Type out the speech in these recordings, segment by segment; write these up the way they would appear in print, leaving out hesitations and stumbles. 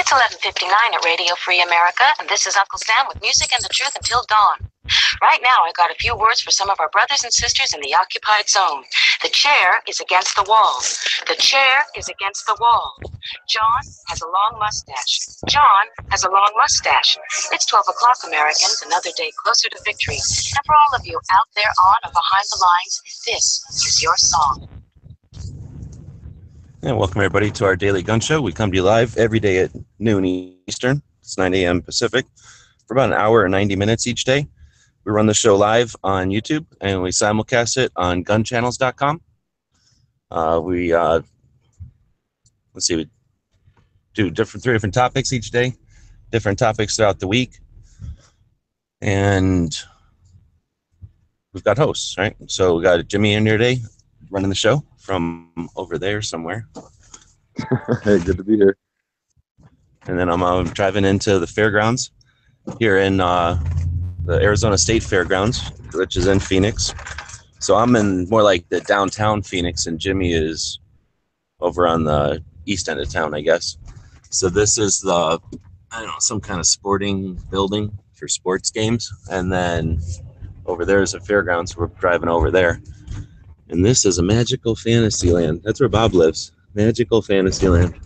It's 11:59 at Radio Free America, and this is Uncle Sam with music and the truth until dawn. Right now, I got a few words for some of our brothers and sisters in the occupied zone. The chair is against the wall. The chair is against the wall. John has a long mustache. John has a long mustache. It's 12 o'clock, Americans, another day closer to victory. And for all of you out there on or behind the lines, this is your song. And welcome everybody to our daily gun show. We come to you live every day at noon Eastern. It's 9 a.m. Pacific for about an hour and 90 minutes each day. We run the show live on YouTube and we simulcast it on gunchannels.com. We do three different topics each day, different topics throughout the week. And we've got hosts, right? So we got Jimmy in here today running the show from over there somewhere. Hey, good to be here. And then I'm driving into the fairgrounds here in the Arizona State Fairgrounds, which is in Phoenix. So I'm in more like the downtown Phoenix, and Jimmy is over on the east end of town, I guess. So this is the, I don't know, some kind of sporting building for sports games. And then over there is a fairgrounds. We're driving over there. And this is a magical fantasy land. That's where Bob lives. Magical fantasy land.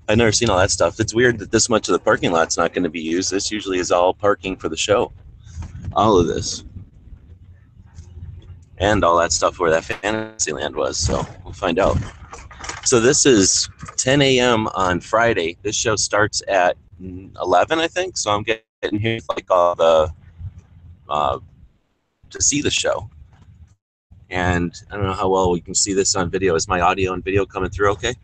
I've never seen all that stuff. It's weird that this much of the parking lot's not going to be used. This usually is all parking for the show. All of this. And all that stuff where that fantasy land was. So we'll find out. So this is 10 a.m. on Friday. This show starts at 11, I think. So I'm getting here like all the... to see the show. And I don't know how well we can see this on video. Is my audio and video coming through okay?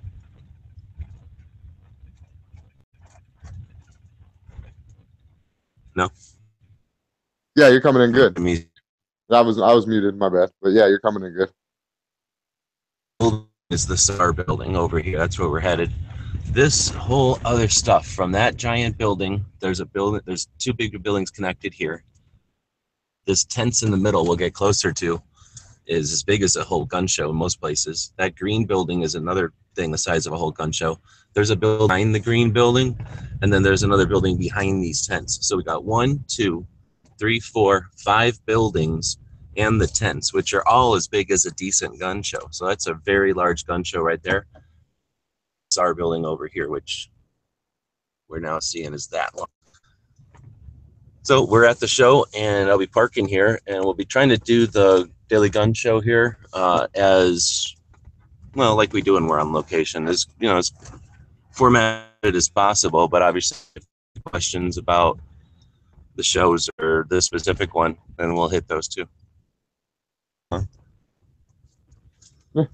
No? Yeah, you're coming in good. Me. I was muted, my bad. But yeah, you're coming in good. Is the SAR building over here. That's where we're headed. This whole other stuff from that giant building, there's two big buildings connected here. This tents in the middle we'll get closer to is as big as a whole gun show in most places. That green building is another thing the size of a whole gun show. There's a building behind the green building, and then there's another building behind these tents. So we got 1, 2, 3, 4, 5 buildings and the tents, which are all as big as a decent gun show. So that's a very large gun show right there. It's our building over here, which we're now seeing is that one. So we're at the show, and I'll be parking here, and we'll be trying to do the daily gun show here as well, like we do when we're on location, as as formatted as possible. But obviously, if you have questions about the shows or this specific one, then we'll hit those too. Yeah,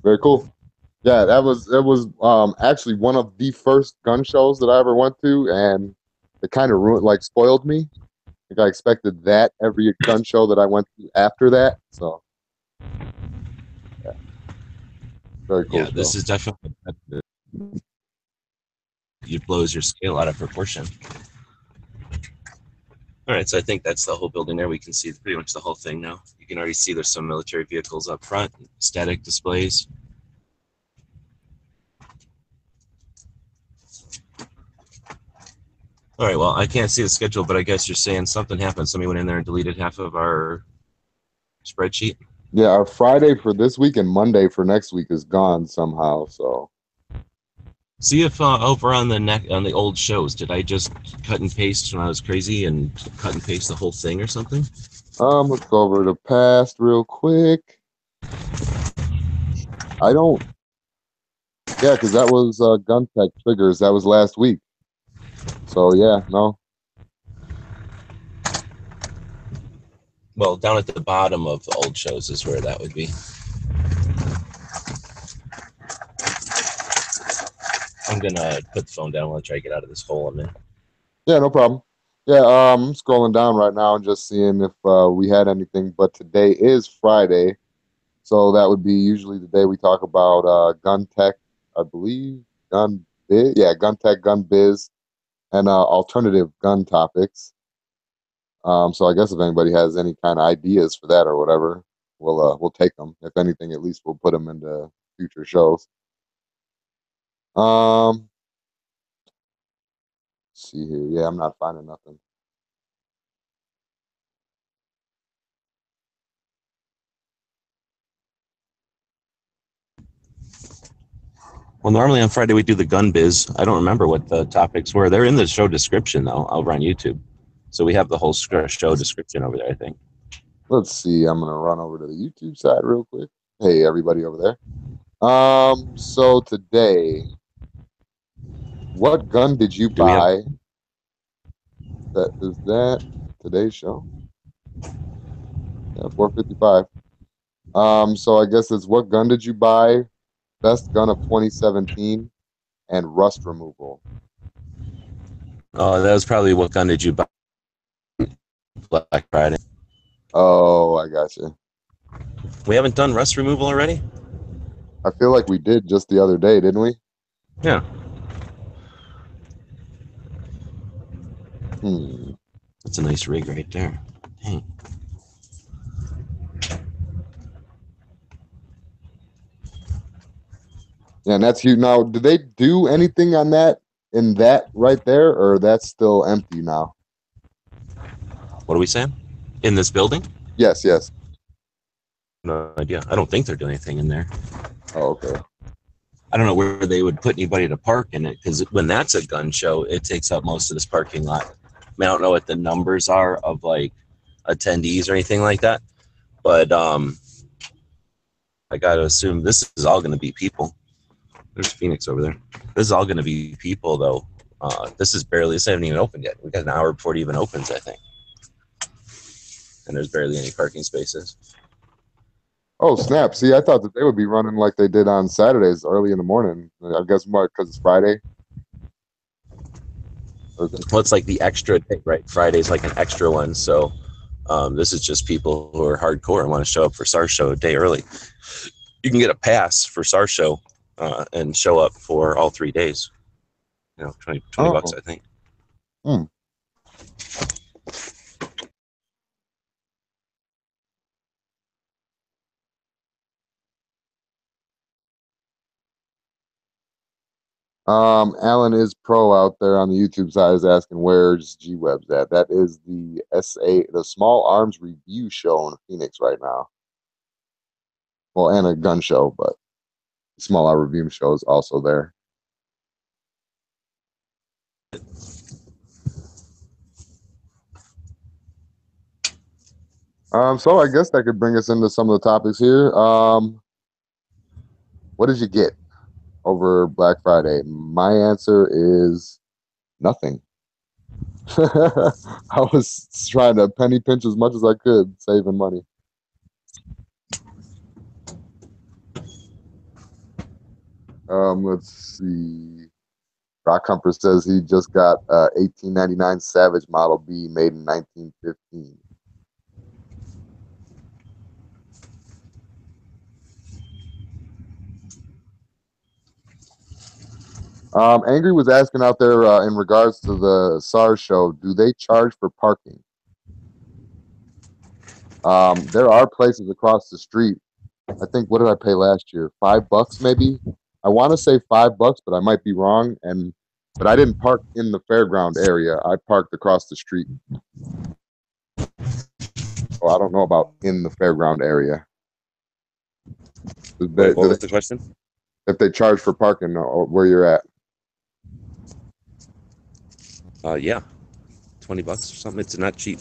very cool. Yeah, it was actually one of the first gun shows that I ever went to, and it kind of spoiled me. I expected that every gun show that I went to after that. So, yeah. Very cool. Yeah, this is definitely, it blows your scale out of proportion. All right, so I think that's the whole building there. We can see pretty much the whole thing now. You can already see there's some military vehicles up front, static displays. All right, well, I can't see the schedule, but I guess you're saying something happened. Somebody went in there and deleted half of our spreadsheet. Yeah, our Friday for this week and Monday for next week is gone somehow. So see if over on the old shows, did I just cut and paste when I was crazy and cut and paste the whole thing or something? Let's go over the past real quick. I don't. Yeah, because that was Gun Tech Triggers. That was last week. So, yeah, no. Well, down at the bottom of the old shows is where that would be. I'm going to put the phone down while I try to get out of this hole I'm in. Yeah, no problem. Yeah, I'm scrolling down right now and just seeing if we had anything. But today is Friday. So that would be usually the day we talk about gun tech, I believe. Gun biz. Yeah, gun tech, gun biz. And alternative gun topics. So I guess if anybody has any kind of ideas for that or whatever, we'll take them. If anything, at least we'll put them into future shows. Um, see here. Yeah, I'm not finding nothing. Well, normally on Friday we do the gun biz. I don't remember what the topics were. They're in the show description though, over on YouTube. So we have the whole show description over there, I think. Let's see. I'm gonna run over to the YouTube side real quick. Hey, everybody over there. So today, what gun did you Do we have? buy? That is that today's show. Yeah, 4:55. So I guess it's what gun did you buy? Best gun of 2017 and rust removal. Oh, that was probably what gun did you buy Black Friday. Oh, I got you. We haven't done rust removal already? I feel like we did just the other day, didn't we? Yeah. That's a nice rig right there. Dang. Yeah, and that's huge. Now, did they do anything on that in that right there, or that's still empty now? What are we saying? In this building? Yes, yes. No idea. I don't think they're doing anything in there. Oh, okay. I don't know where they would put anybody to park in it, because when that's a gun show, it takes up most of this parking lot. I mean, I don't know what the numbers are of like attendees or anything like that, but I got to assume this is all going to be people. There's Phoenix over there. This is all going to be people, though. This hasn't even opened yet. We got an hour before it even opens, I think. And there's barely any parking spaces. Oh, snap. See, I thought that they would be running like they did on Saturdays early in the morning. I guess what, because it's Friday? Well, it's like the extra day, right? Friday's like an extra one. So this is just people who are hardcore and want to show up for SAR Show a day early. You can get a pass for SAR Show and show up for all 3 days. 20 bucks, I think. Alan is pro out there on the YouTube side is asking where's G-Webs at. That is the the Small Arms Review show in Phoenix right now. Well, and a gun show, but Small Arms Review show is also there. So I guess that could bring us into some of the topics here. What did you get over Black Friday? My answer is nothing. I was trying to penny pinch as much as I could, saving money. Let's see. Rock Humper says he just got 1899 Savage Model B made in 1915. Angry was asking out there in regards to the SAR show, do they charge for parking? There are places across the street. I think, what did I pay last year? $5 maybe? I want to say $5, but I might be wrong. But I didn't park in the fairground area. I parked across the street. So I don't know about in the fairground area. Wait, what was the question? If they charge for parking where you're at. Yeah, $20 or something. It's not cheap.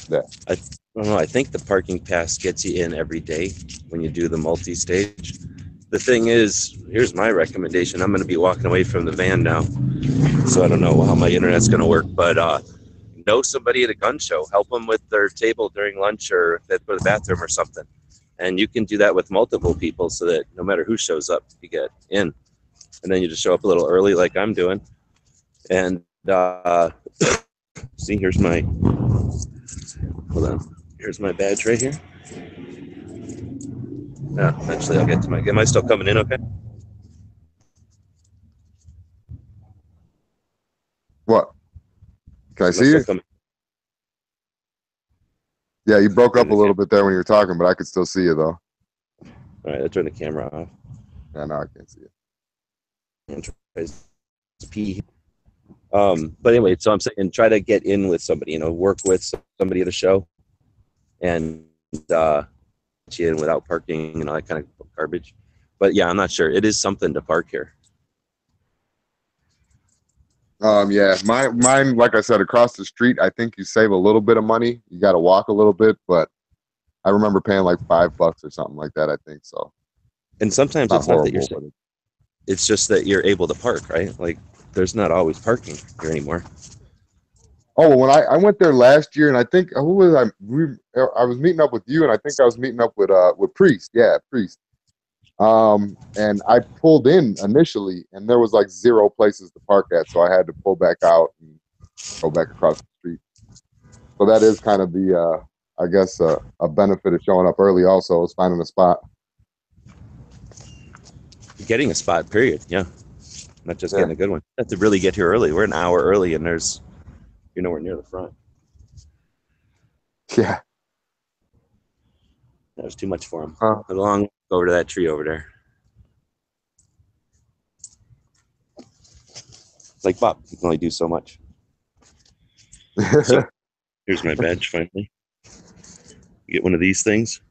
Yeah. I don't know. I think the parking pass gets you in every day when you do the multi-stage. The thing is, here's my recommendation. I'm going to be walking away from the van now, so I don't know how my internet's going to work. But know somebody at a gun show. Help them with their table during lunch or if they go to the bathroom or something. And you can do that with multiple people so that no matter who shows up, you get in. And then you just show up a little early like I'm doing. And see, here's my, hold on. Here's my badge right here. Yeah, eventually I'll get to am I still coming in okay? What? Can I see you? Yeah, you broke up a little bit there when you were talking, but I could still see you though. All right, I'll turn the camera off. Yeah, no, I can't see you. and tries to pee. But anyway, so I'm saying try to get in with somebody, you know, work with somebody at a show and get you in without parking and all that kind of garbage. But yeah, I'm not sure. It is something to park here. Yeah, mine, like I said, across the street, I think you save a little bit of money. You got to walk a little bit, but I remember paying like $5 or something like that. I think so. And sometimes Not it's not that you're horrible, but it's just that you're able to park, right? Like there's not always parking here anymore. oh, well, when I went there last year, and I think who was I was meeting up with you, and I think I was meeting up with Priest. Yeah, Priest. And I pulled in initially, and there was like 0 places to park at, so I had to pull back out and go back across the street. So that is kind of the, I guess, a benefit of showing up early. Also, is finding a spot. Getting a spot, period. Yeah, not just Yeah. getting a good one. You have to really get here early. We're an hour early, and you're nowhere near the front. Yeah. That was too much for him. Go over to that tree over there. Like Bob, you can only do so much. So here's my badge finally. You get one of these things,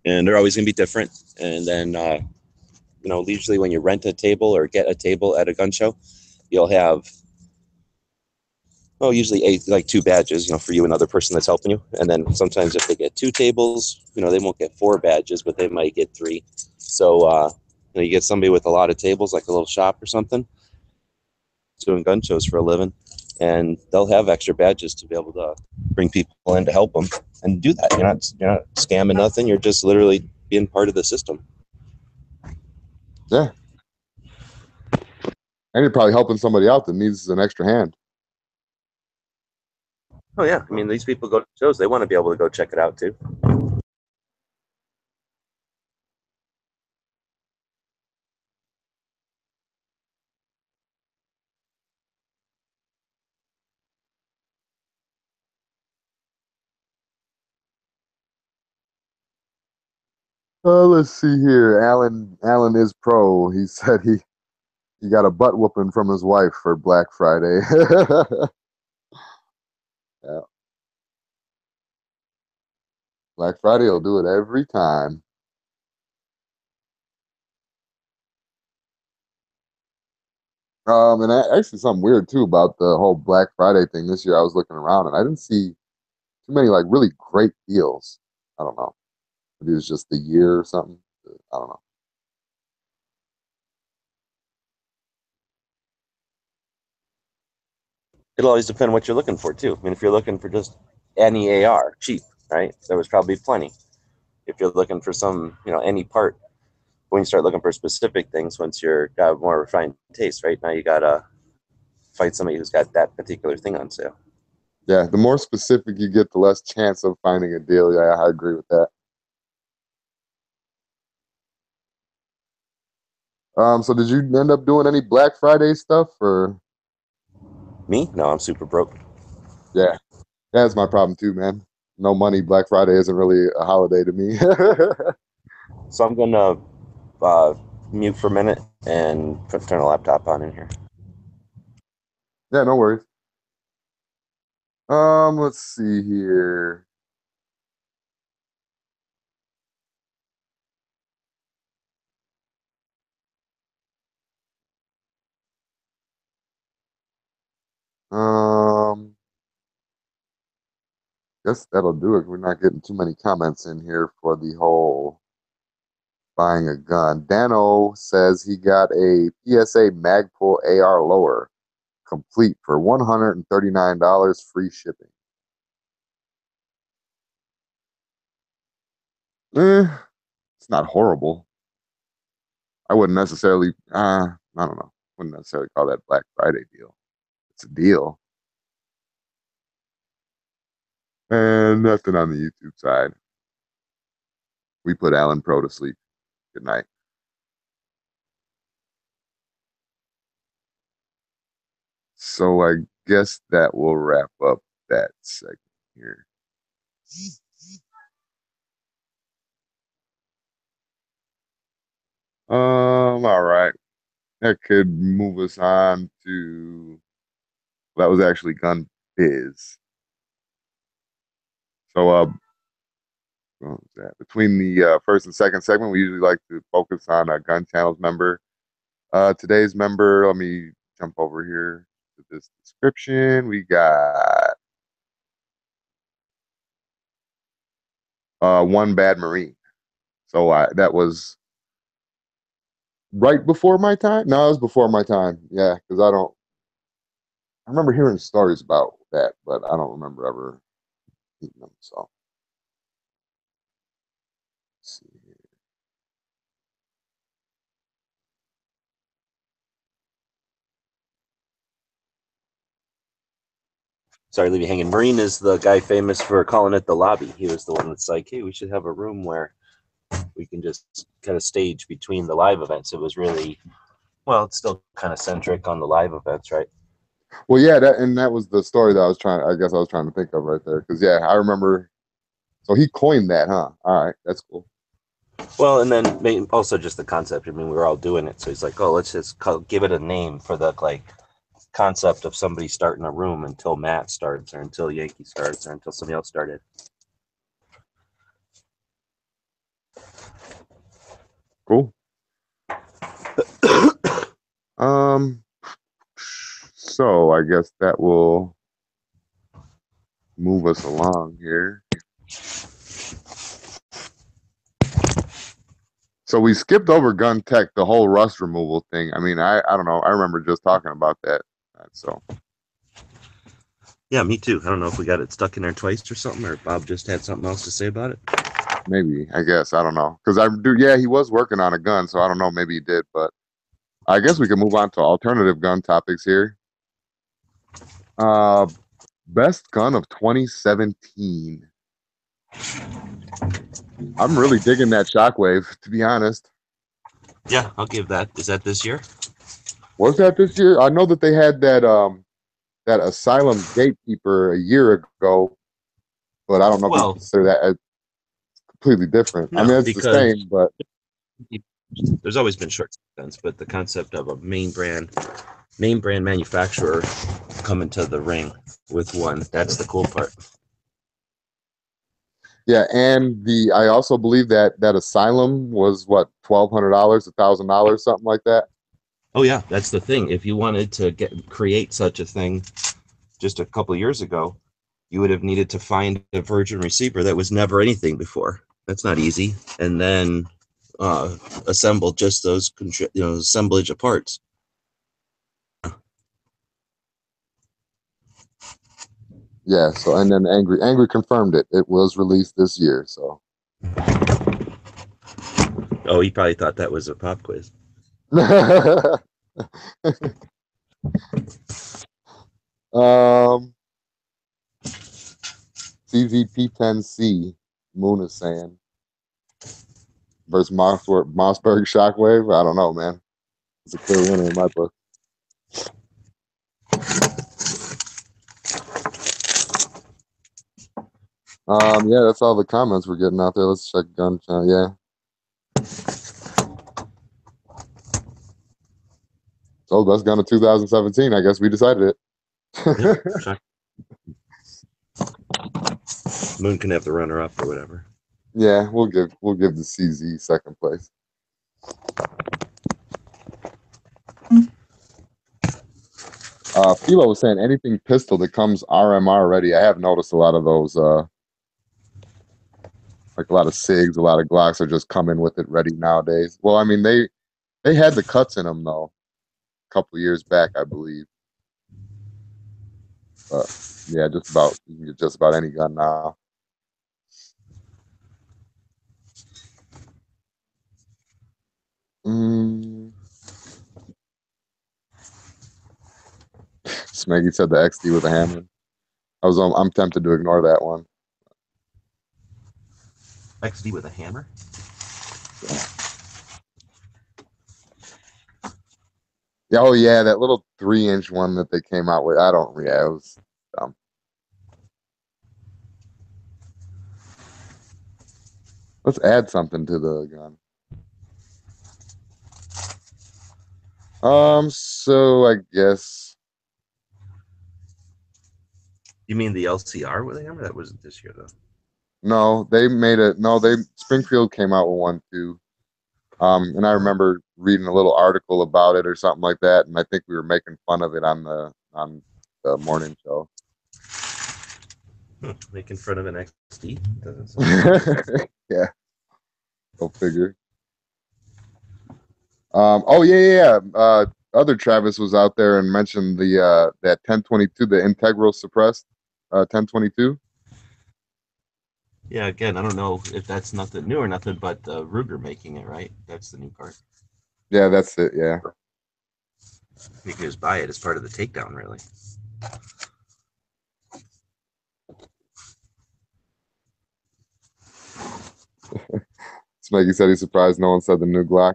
and they're always going to be different. And then, you know, usually when you rent a table or get a table at a gun show, you'll have, usually 2 badges, you know, for you and another person that's helping you. And then sometimes if they get 2 tables, you know, they won't get 4 badges, but they might get 3. So, you know, you get somebody with a lot of tables, like a little shop or something, doing gun shows for a living, and they'll have extra badges to be able to bring people in to help them and do that. You're not scamming nothing. You're just literally being part of the system. Yeah. And you're probably helping somebody out that needs an extra hand. Oh yeah, I mean, these people go to shows. They want to be able to go check it out too. Let's see here. Alan is pro. He said he got a butt whooping from his wife for Black Friday. Yeah. Black Friday will do it every time. And actually something weird too about the whole Black Friday thing this year. I was looking around and I didn't see too many like really great deals. I don't know. Maybe it was just the year or something. I don't know. It'll always depend on what you're looking for too. I mean, if you're looking for just any AR, cheap, right? There was probably plenty. If you're looking for some, you know, any part, when you start looking for specific things, once you're got more refined taste, right? Now you gotta fight somebody who's got that particular thing on sale. Yeah, the more specific you get, the less chance of finding a deal. Yeah, I agree with that. So did you end up doing any Black Friday stuff or? Me? No, I'm super broke. Yeah, that's my problem too, man. No money. Black Friday isn't really a holiday to me. So I'm gonna mute for a minute and turn the laptop on in here. Yeah, no worries. Let's see here. Um, guess that'll do it. We're not getting too many comments in here for the whole buying a gun. Dano says he got a PSA Magpul AR lower complete for $139 free shipping. It's not horrible. I wouldn't necessarily, I don't know. Wouldn't necessarily call that Black Friday deal. It's a deal. And nothing on the YouTube side. We put Alan Pro to sleep. Good night. So I guess that will wrap up that segment here. All right. that could move us on to, that was actually gun biz. So, what was that? Between the first and second segment, we usually like to focus on a gun channels member. Today's member, let me jump over here to this description. We got One Bad Marine. So that was right before my time. No, it was before my time. Yeah, because I remember hearing stories about that, but I don't remember ever eating them. So, let's see here. Sorry to leave you hanging. Marine is the guy famous for calling it the lobby. He was the one that's like, hey, we should have a room where we can just kind of stage between the live events. It was really, well, it's still kind of centric on the live events, right? Well, yeah, that was the story that I guess I was trying to think of right there. Because yeah, I remember. So he coined that, huh? All right, that's cool. Well, and then also just the concept. I mean, we were all doing it, so he's like, "Oh, let's just give it a name for the like concept of somebody starting a room until Matt starts, or until Yankee starts, or until somebody else started." Cool. So I guess that will move us along here. So we skipped over gun tech, the whole rust removal thing. I mean, I don't know. I remember just talking about that. So Yeah, me too. I don't know if we got it stuck in there twice or something, or Bob just had something else to say about it. maybe, I guess, I don't know. Because I do, yeah, he was working on a gun, so I don't know. Maybe he did, but I guess we can move on to alternative gun topics here. Best gun of 2017. I'm really digging that Shockwave, to be honest. Yeah, I'll give that. Is that this year? Was that this year? I know that they had that Asylum Gatekeeper a year ago, but I don't know if you Well, consider that as completely different. I no, mean, it's the because same, but there's always been short guns, but the concept of a name brand manufacturer coming to the ring with one, that's the cool part. yeah, and I also believe that Asylum was what, $1,200, $1,000, something like that. Oh yeah, that's the thing. If you wanted to create such a thing just a couple of years ago, you would have needed to find a virgin receiver that was never anything before. That's not easy. And then assemble just those assemblage of parts. Yeah. So and then Angry confirmed it. It was released this year. So. Oh, he probably thought that was a pop quiz. CZP10C, Moon is saying, versus Mossberg Shockwave. I don't know, man. It's a clear winner in my book. Yeah, that's all the comments we're getting out there. Let's check gun channel. Yeah. So best gun of 2017. I guess we decided it. Yep. Moon can have the runner up or whatever. Yeah, we'll give the CZ second place. Philo was saying anything pistol that comes RMR ready. I have noticed a lot of those, like a lot of SIGs, a lot of Glocks are just coming with it ready nowadays. Well, I mean they had the cuts in them though, a couple of years back, I believe. But yeah, you can get just about any gun now. Smeggy said the XD with a hammer. I'm tempted to ignore that one. XD with a hammer? Yeah, oh yeah, that little 3-inch one that they came out with. It was dumb. Let's add something to the gun. So I guess You mean the LCR with the hammer? That wasn't this year though. no, they made it. No, they Springfield came out with one too. And I remember reading a little article about it or something like that, and I think we were making fun of it on the morning show. Making fun of an XD doesn't sound. Yeah, go figure. Oh yeah. Other Travis was out there and mentioned the that 1022, the integral suppressed 1022. Yeah, again, I don't know if that's nothing new or nothing, but Ruger making it, right? That's the new part. Yeah, that's it. Yeah. You can just buy it as part of the takedown, really. Smeggy said he's surprised no one said the new Glock.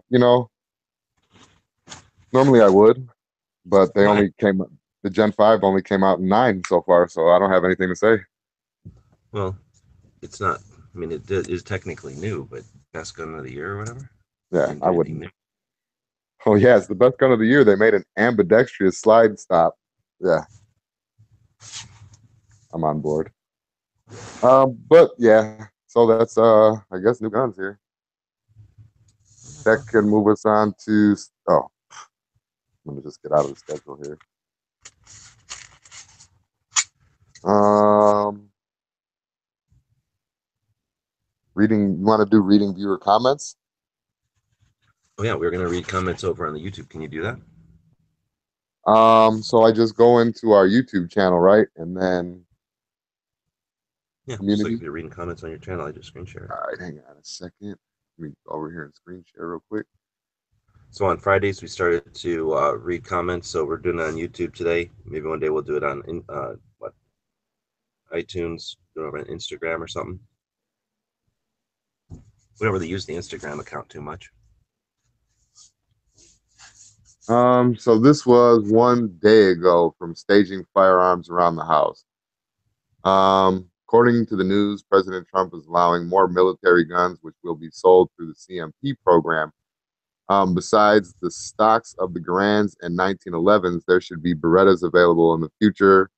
Normally I would, but they Why? only came. The Gen 5 only came out in 9 so far, so I don't have anything to say. Well, it's not. I mean, it is technically new, but best gun of the year or whatever. Yeah, Didn't I do anything wouldn't. new. Oh yeah, it's the best gun of the year. They made an ambidextrous slide stop. Yeah, I'm on board. But yeah, so that's I guess new guns here. That can move us on to let me just get out of the schedule here. Um, reading. You want to do reading viewer comments? Oh yeah, we're gonna read comments over on the YouTube. Can you do that? So I just go into our YouTube channel, right, and then Yeah, just like community. if you're reading comments on your channel, I just screen share it. All right, hang on a second. Let me go over here and screen share real quick. So on Fridays we started to read comments. So we're doing it on YouTube today. Maybe one day we'll do it on iTunes, do it on Instagram or something. We don't really use the Instagram account too much. So this was one day ago from staging firearms around the house. According to the news, President Trump is allowing more military guns, which will be sold through the CMP program. Besides the stocks of the Garands and 1911s, there should be Berettas available in the future.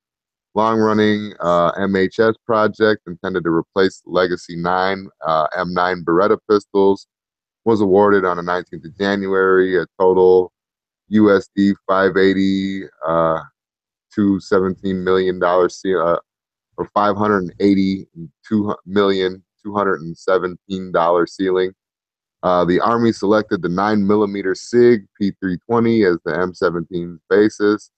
Long-running MHS project intended to replace Legacy 9 M9 Beretta pistols was awarded on the 19th of January. A total USD 580 to $17 million or $582,217 ceiling. The Army selected the 9mm SIG P320 as the M17's basis.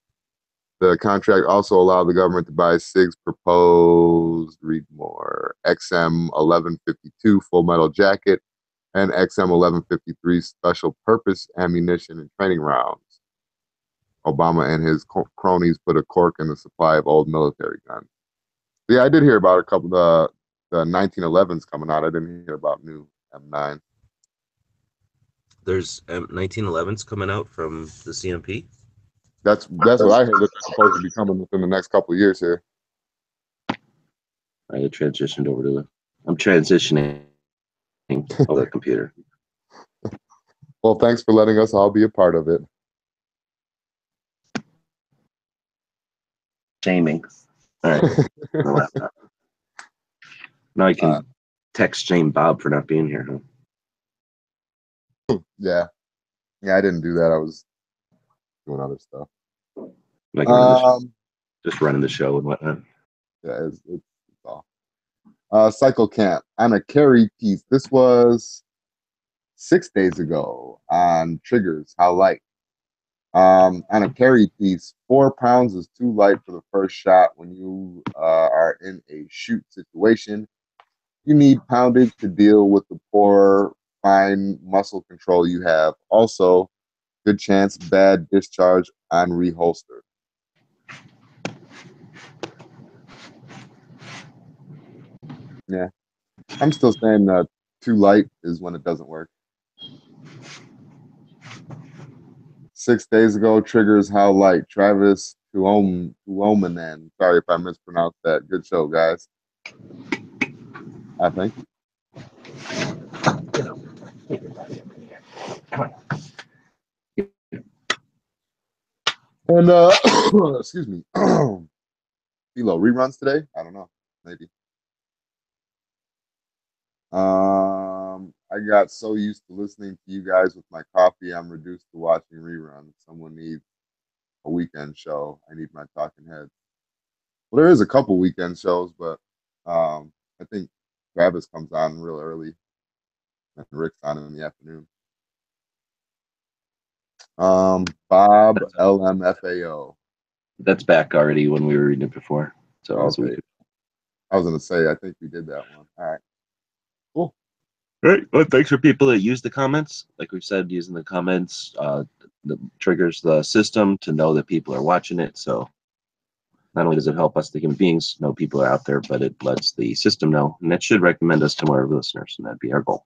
The contract also allowed the government to buy SIG's proposed, read more, XM 1152 full metal jacket and XM 1153 special purpose ammunition and training rounds. Obama and his cronies put a cork in the supply of old military guns. Yeah, I did hear about a couple of the 1911s coming out. I didn't hear about new M9. There's 1911s coming out from the CMP. That's what I heard that they're supposed to be coming within the next couple of years here. I transitioned over to the. I'm transitioning over the computer. Well, thanks for letting us all be a part of it. Shaming. All right. My laptop. Now I can text shame Bob for not being here. Huh? Yeah, I didn't do that. I was doing other stuff. Like just running the show and whatnot. Yeah, it's all. Cycle Camp on a carry piece. This was 6 days ago on triggers. How light? On a carry piece, 4 pounds is too light for the first shot when you are in a shoot situation. You need poundage to deal with the poor, fine muscle control you have. Also, good chance bad discharge on reholster. Yeah, I'm still saying too light is when it doesn't work. 6 days ago, triggers how light. Travis Tuomanen. Sorry if I mispronounced that. Good show, guys. I think. Come on. And excuse me, Philo, reruns today? I don't know, maybe. I got so used to listening to you guys with my coffee, I'm reduced to watching reruns. Someone needs a weekend show. I need my talking heads. Well, there is a couple weekend shows, but I think Travis comes on real early and Rick's on in the afternoon. Bob LMFAO. That's back already when we were reading it before. So it was a week. I was gonna say, I think we did that one. All right. Cool. All right. Well, thanks for people that use the comments. Like we've said, using the comments triggers the system to know that people are watching it. So not only does it help us, the human beings, know people are out there, but it lets the system know. And that should recommend us to more listeners, and that'd be our goal.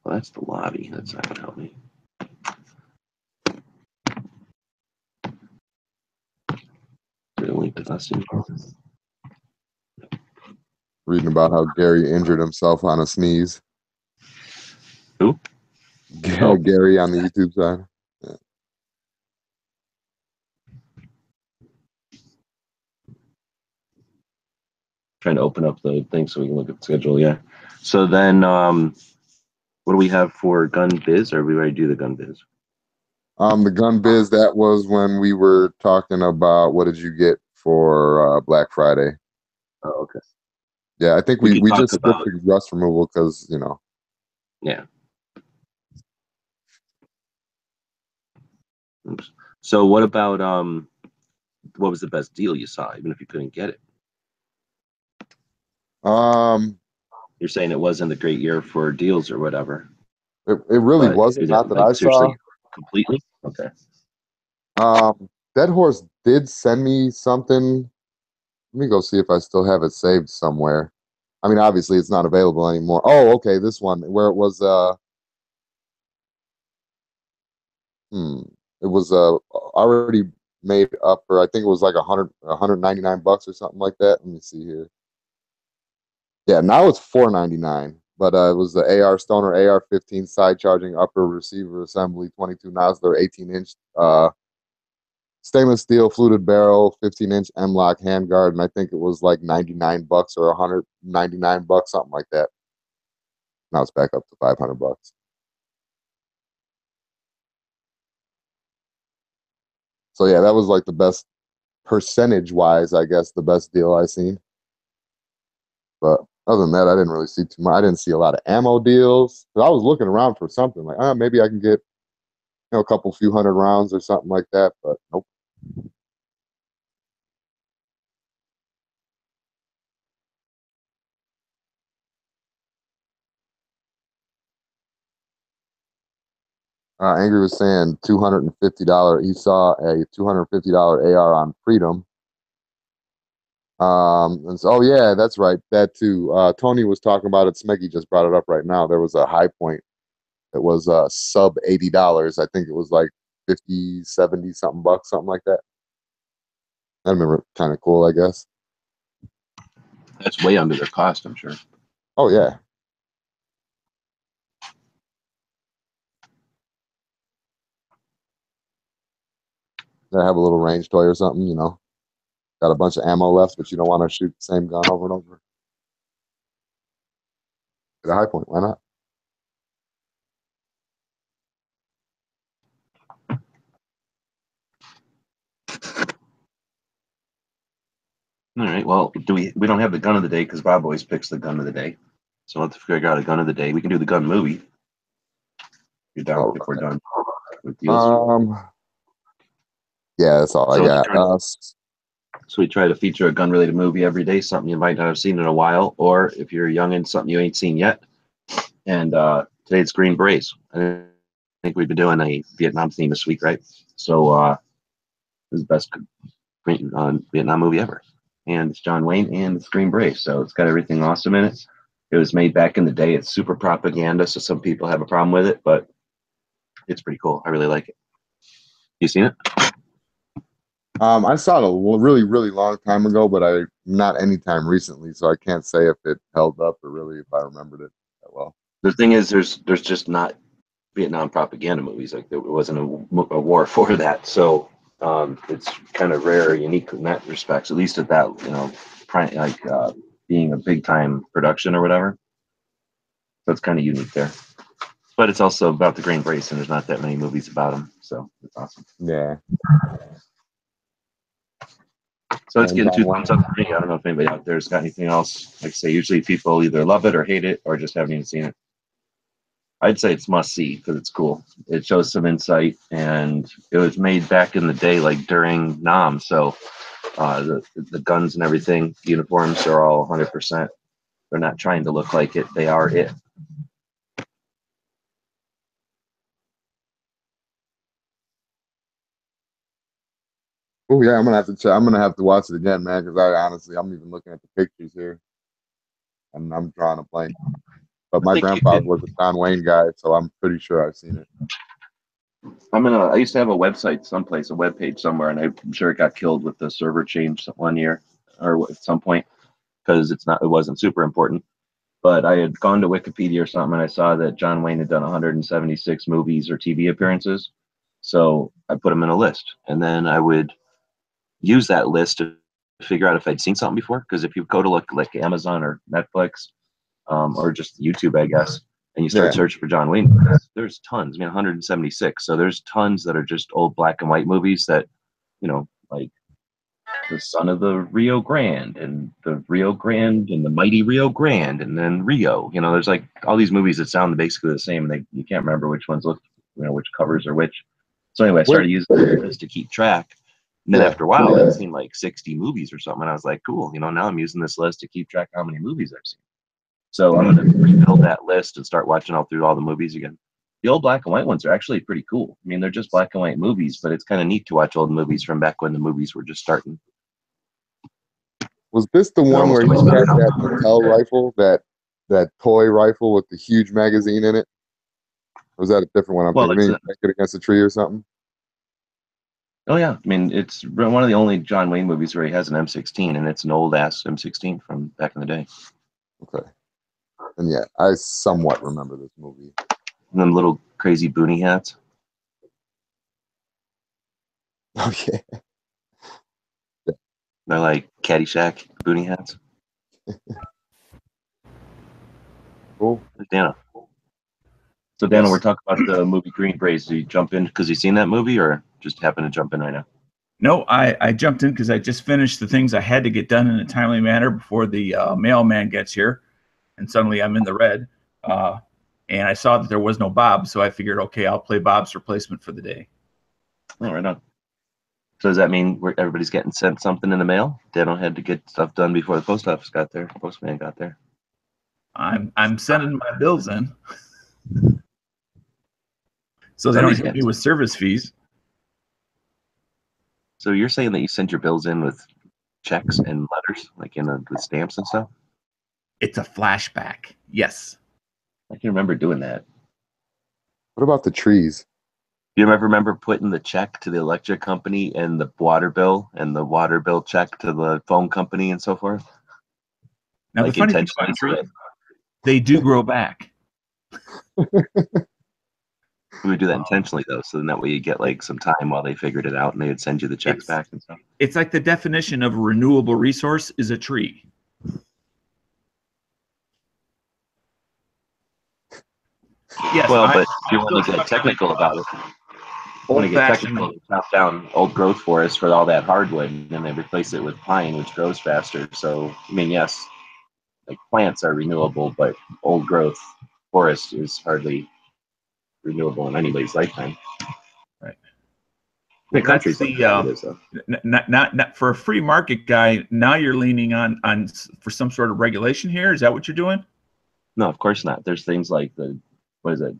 Well, that's the lobby. That's not going to help me. Link to us. Reading about how Gary injured himself on a sneeze. Who? Oh. Gary on the YouTube side. Yeah. Trying to open up the thing so we can look at the schedule. Yeah. So then, what do we have for gun biz? Or are we ready to do the gun biz? The gun biz, that was when we were talking about what did you get for Black Friday. Oh, okay. Yeah, I think we just skipped the rust removal because, you know. Yeah. Oops. So what about what was the best deal you saw, even if you couldn't get it? You're saying it wasn't a great year for deals or whatever. It really wasn't. Not that I saw. Completely. Okay. Dead Horse did send me something. Let me go see if I still have it saved somewhere. I mean, obviously it's not available anymore. Oh, okay, this one where it was it was already made up for, I think it was like $199 or something like that. Let me see here. Yeah, now it's $499, but it was the AR Stoner AR-15 side charging upper receiver assembly, 22 nozzler, 18-inch stainless steel fluted barrel, 15-inch M-lock handguard, and I think it was like $99 or $199, something like that. Now it's back up to $500. So yeah, that was like the best percentage-wise, I guess, the best deal I seen. But other than that, I didn't really see too much. I didn't see a lot of ammo deals. But I was looking around for something like, maybe I can get, a couple few hundred rounds or something like that. But nope. Angry was saying $250. He saw a $250 AR on Freedom. And so, oh yeah, that's right. That too. Tony was talking about it. Smeggy just brought it up right now. There was a high point that was sub $80. I think it was like 50, 70 something bucks, something like that. I remember, kind of cool, I guess. That's way under their cost, I'm sure. Oh yeah. They have a little range toy or something, Got a bunch of ammo left, but you don't want to shoot the same gun over and over. At a high point, why not? All right. Well, we don't have the gun of the day because Bob always picks the gun of the day. So let's figure out a gun of the day. We can do the gun movie. You're down if we're done with deals. Yeah, that's all I got. So we try to feature a gun-related movie every day, something you might not have seen in a while, or if you're young and something you ain't seen yet. And today it's Green Berets. I think we've been doing a Vietnam theme this week, right? So this is the best Vietnam movie ever. And it's John Wayne and it's Green Berets. So it's got everything awesome in it. It was made back in the day. It's super propaganda, so some people have a problem with it, but it's pretty cool. I really like it. You seen it? I saw it a really, really long time ago, but not any time recently, so I can't say if it held up or really if I remembered it that well. The thing is, there's just not Vietnam propaganda movies. Like there wasn't a war for that, so it's kind of rare, or unique in that respect. At least at that, being a big time production or whatever. So it's kind of unique there. But it's also about the Green Brace, and there's not that many movies about them, so it's awesome. Yeah. So it's getting 2 thumbs up for me. I don't know if anybody out there's got anything else. Like I say, usually people either love it or hate it or just haven't even seen it. I'd say it's must see because it's cool. It shows some insight, and it was made back in the day, like during Nam. So the guns and everything, uniforms are all 100%. They're not trying to look like it; they are it. Oh yeah, I'm gonna have to check. I'm gonna have to watch it again, man, because I'm even looking at the pictures here, and I'm drawing a blank. But my grandfather was a John Wayne guy, so I'm pretty sure I've seen it. I used to have a website someplace, a web page somewhere, and I'm sure it got killed with the server change one year or at some point because it wasn't super important. But I had gone to Wikipedia or something, and I saw that John Wayne had done 176 movies or TV appearances. So I put them in a list, and then I would use that list to figure out if I'd seen something before. Because if you go to look like Amazon or Netflix, or just YouTube, I guess, and you start searching for John Wayne, there's tons. I mean, 176. So there's tons that are just old black and white movies that, like the Son of the Rio Grande and the Rio Grande and the Mighty Rio Grande and then Rio. There's like all these movies that sound basically the same, and you can't remember which ones look, which covers are which. So anyway, I started using this to keep track. And then after a while, I'd seen like 60 movies or something. And I was like, cool, now I'm using this list to keep track of how many movies I've seen. So I'm going to rebuild that list and start watching all the movies again. The old black and white ones are actually pretty cool. I mean, they're just black and white movies, but it's kind of neat to watch old movies from back when the movies were just starting. Was this the one where he had that Patel rifle, that toy rifle with the huge magazine in it? Or was that a different one? I'm thinking maybe take it against a tree or something. Oh yeah, I mean it's one of the only John Wayne movies where he has an M16, and it's an old ass M16 from back in the day. Okay, and yeah, I somewhat remember this movie. And then little crazy boonie hats. Oh yeah. They're like Caddyshack boonie hats. Cool. Dana. So Dana, we're talking about the movie Green Berets. Do you jump in because you've seen that movie, or just happen to jump in right now? No, I jumped in because I just finished the things I had to get done in a timely manner before the mailman gets here, and suddenly I'm in the red. And I saw that there was no Bob, so I figured, okay, I'll play Bob's replacement for the day. Oh, right on. So does that mean everybody's getting sent something in the mail? Dano had to get stuff done before the post office got there. Postman got there. I'm sending my bills in, so they don't hit me with service fees. So you're saying that you send your bills in with checks and letters, like with stamps and stuff? It's a flashback. Yes. I can remember doing that. What about the trees? Do you ever remember putting the check to the electric company and the water bill check to the phone company and so forth? Now, like the funny thing about trees, they do grow back. We would do that intentionally, though, so then that way you get like some time while they figured it out, and they would send you the checks back and stuff. It's like the definition of a renewable resource is a tree. Yes, well, but if you want to get technical about it, chop down old growth forests for all that hardwood, and then they replace it with pine, which grows faster. So, I mean, yes, like plants are renewable, but old growth forest is hardly renewable in anybody's lifetime. Right. The country's like that, it is, though. Not for a free market guy. Now you're leaning on for some sort of regulation here. Is that what you're doing? No, of course not. There's things like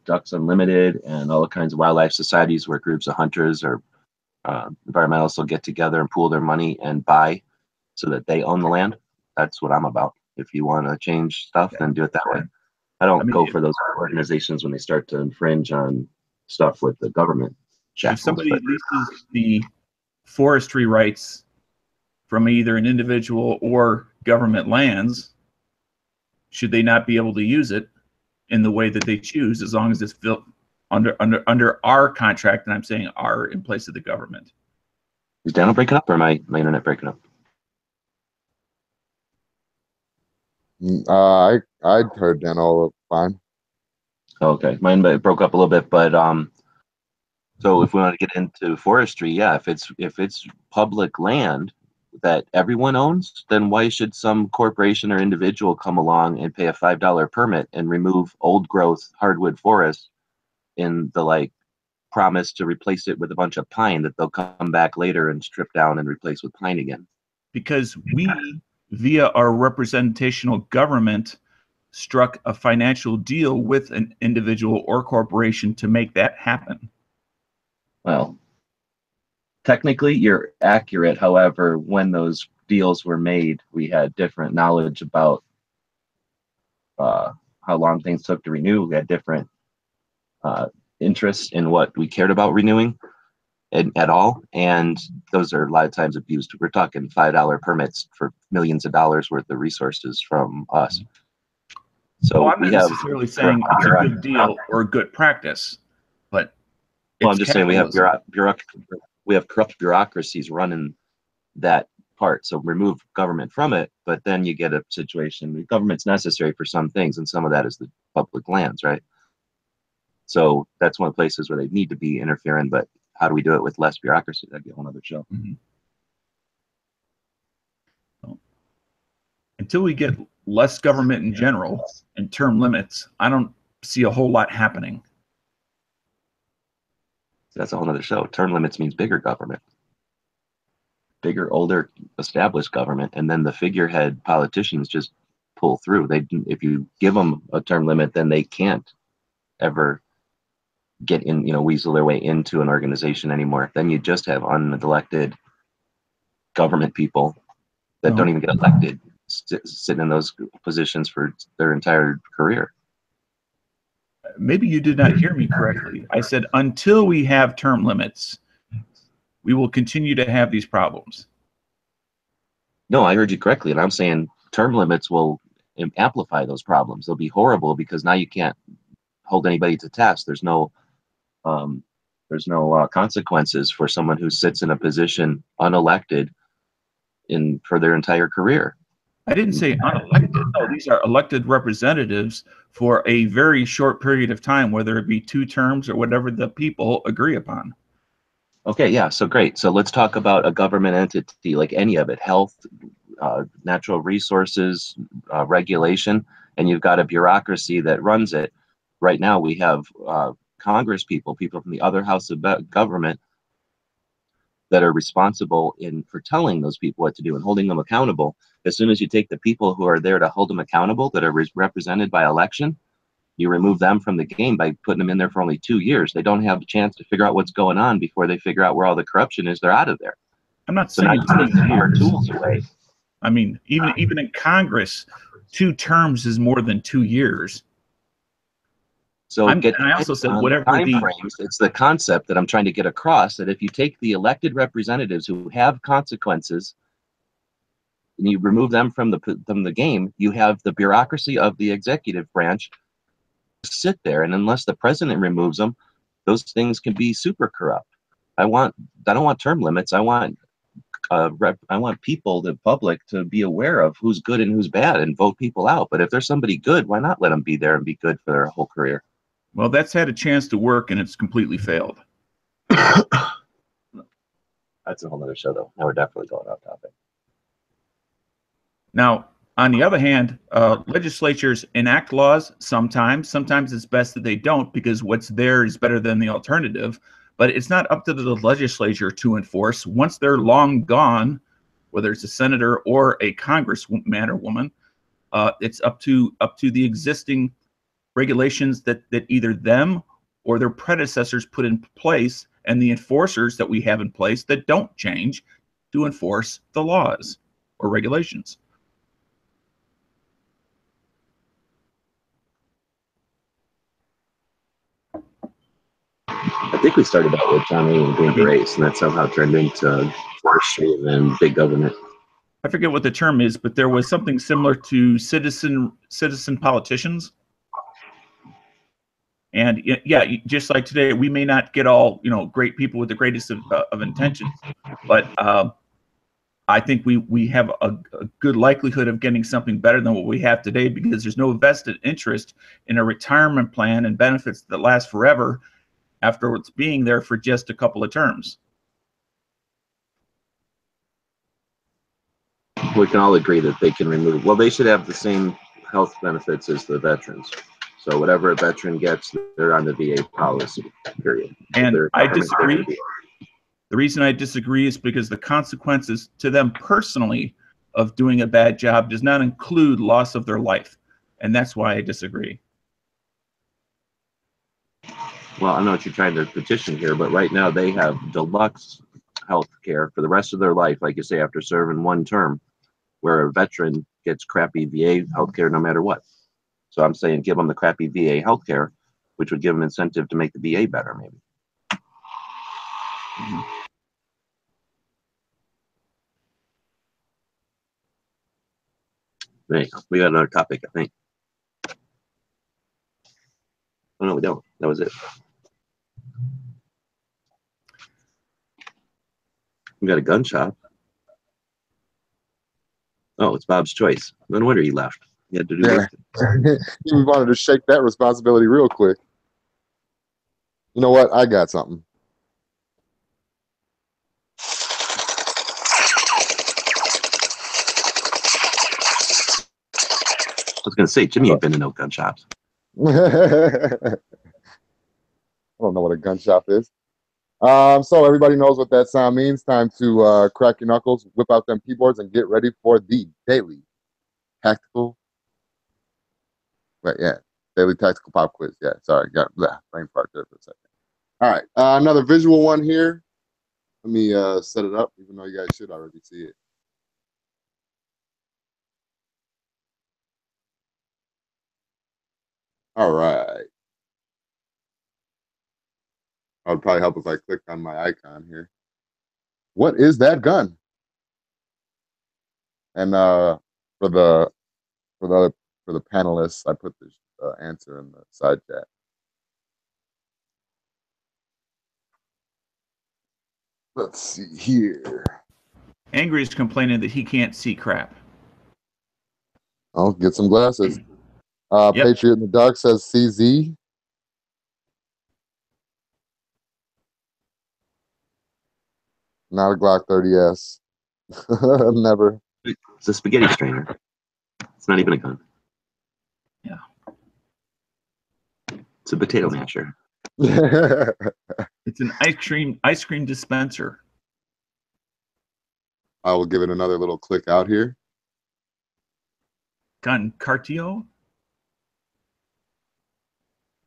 Ducks Unlimited and all kinds of wildlife societies where groups of hunters or environmentalists will get together and pool their money and buy so that they own the land. That's what I'm about. If you want to change stuff, then do it that way. I don't go for those organizations when they start to infringe on stuff with the government. If somebody leases forestry rights from either an individual or government lands, should they not be able to use it in the way that they choose, as long as it's under our contract, and I'm saying our in place of the government? Is Daniel breaking up, or my internet breaking up? I heard Daniel fine. Okay, mine broke up a little bit, but so if we want to get into forestry, yeah, if it's public land that everyone owns, then why should some corporation or individual come along and pay a $5 permit and remove old growth hardwood forests in the promise to replace it with a bunch of pine that they'll come back later and strip down and replace with pine again? Because we, via our representational government, struck a financial deal with an individual or corporation to make that happen. Well, technically you're accurate. However, when those deals were made, we had different knowledge about how long things took to renew. We had different interests in what we cared about renewing at all, and those are a lot of times abused. We're talking $5 permits for millions of dollars worth of resources from us. So I'm not necessarily saying it's a good deal or a good practice, but I'm just saying we have corrupt bureaucracies running that part. So remove government from it, but then you get a situation. The government's necessary for some things, and some of that is the public lands, right? So that's one of the places where they need to be interfering. But how do we do it with less bureaucracy? That'd be a whole other show. Mm-hmm. Well, until we get less government in general and term limits, I don't see a whole lot happening. That's a whole other show. Term limits means bigger government. Bigger, older, established government, and then the figurehead politicians just pull through. If you give them a term limit, then they can't ever get in, weasel their way into an organization anymore. Then you just have unelected government people that don't even get elected, sitting in those positions for their entire career. Maybe you did not hear me correctly. I said until we have term limits, we will continue to have these problems. No, I heard you correctly, and I'm saying term limits will amplify those problems. They'll be horrible because now you can't hold anybody to task. There's no consequences for someone who sits in a position unelected for their entire career. I didn't say unelected. No, these are elected representatives for a very short period of time, whether it be 2 terms or whatever the people agree upon. Okay, yeah, so great. So let's talk about a government entity, like any of it: health, natural resources, regulation, and you've got a bureaucracy that runs it. Right now we have Congress people from the other house of government that are responsible for telling those people what to do and holding them accountable. As soon as you take the people who are there to hold them accountable, that are represented by election, you remove them from the game by putting them in there for only 2 years. They don't have a chance to figure out what's going on before they figure out where all the corruption is. They're out of there. I'm not saying now you take our tools away. I mean, even in Congress, 2 terms is more than 2 years. So and I also said whatever time frames, it's the concept that I'm trying to get across, that if you take the elected representatives who have consequences and you remove them from the game, you have the bureaucracy of the executive branch sit there, and unless the president removes them, those things can be super corrupt. I don't want term limits. I want people, the public, to be aware of who's good and who's bad and vote people out. But if there's somebody good, why not let them be there and be good for their whole career? Well, that's had a chance to work, and it's completely failed. That's a whole other show, though. Now we're definitely going off topic. Now, on the other hand, legislatures enact laws sometimes. Sometimes it's best that they don't, because what's there is better than the alternative. But it's not up to the legislature to enforce. Once they're long gone, whether it's a senator or a congressman or woman, it's up to the existing regulations that either them or their predecessors put in place, and the enforcers that we have in place that don't change to enforce the laws or regulations. think we started out with John Wayne doing Berets, and that somehow turned into forestry and then big government. I forget what the term is, but there was something similar to citizen politicians. And yeah, just like today, we may not get all, you know, great people with the greatest of intentions, but I think we have a good likelihood of getting something better than what we have today, because there's no vested interest in a retirement plan and benefits that last forever after it's being there for just a couple of terms. We can all agree that they can remove, well, they should have the same health benefits as the veterans. So whatever a veteran gets, they're on the VA policy, period. And I disagree. The reason I disagree is because the consequences to them personally of doing a bad job does not include loss of their life. And that's why I disagree. Well, I know what you're trying to petition here, but right now they have deluxe health care for the rest of their life, like you say, after serving one term, where a veteran gets crappy VA health care no matter what. So I'm saying give them the crappy VA health care, which would give them incentive to make the VA better, maybe. Mm-hmm. There you go. We got another topic, I think. Oh, no, we don't. That was it. We got a gun shop. Oh, it's Bob's choice. No wonder he left. He had to do Yeah. He wanted to shake that responsibility real quick. You know what? I got something. I was going to say, Jimmy ain't been to no gun shops. I don't know what a gun shop is. So everybody knows what that sound means. Time to crack your knuckles, whip out them keyboards, and get ready for the daily tactical. Right, yeah, daily tactical pop quiz. Yeah, sorry, got brain fart there for a second. All right, another visual one here. Let me set it up, even though you guys should already see it. All right. It would probably help if I clicked on my icon here. What is that gun? And for the panelists, I put the answer in the side chat. Let's see here. Angry is complaining that he can't see crap. I'll get some glasses. Yep. Patriot in the Dark says CZ. Not a Glock 30S. Never. It's a spaghetti strainer. It's not even a gun. Yeah. It's a potato masher. It's an ice cream dispenser. I will give it another little click out here. Gun Cartio.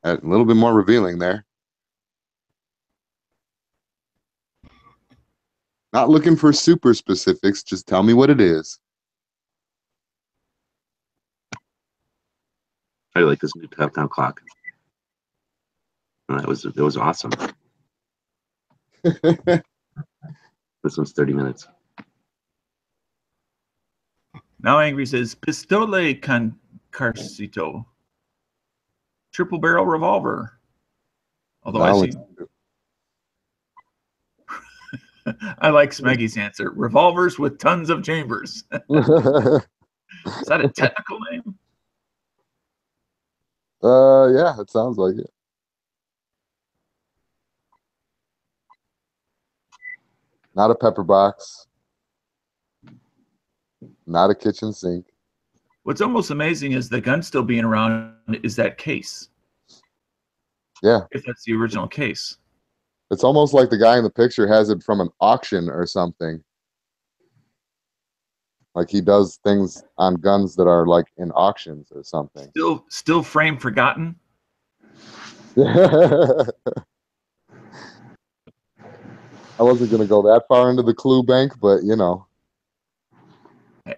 A little bit more revealing there. Not looking for super specifics. Just tell me what it is. I like this new top-down clock. It was awesome. This one's 30 minutes. Now Angry says Pistole con Carcito. Triple barrel revolver. Although I see I like Smeggy's answer. Revolvers with tons of chambers. Is that a technical name? Yeah, it sounds like it. Not a pepper box. Not a kitchen sink. What's almost amazing is the gun still being around is that case. Yeah. If that's the original case. It's almost like the guy in the picture has it from an auction or something. Like he does things on guns that are like in auctions or something. Still frame forgotten. I wasn't going to go that far into the clue bank, but you know.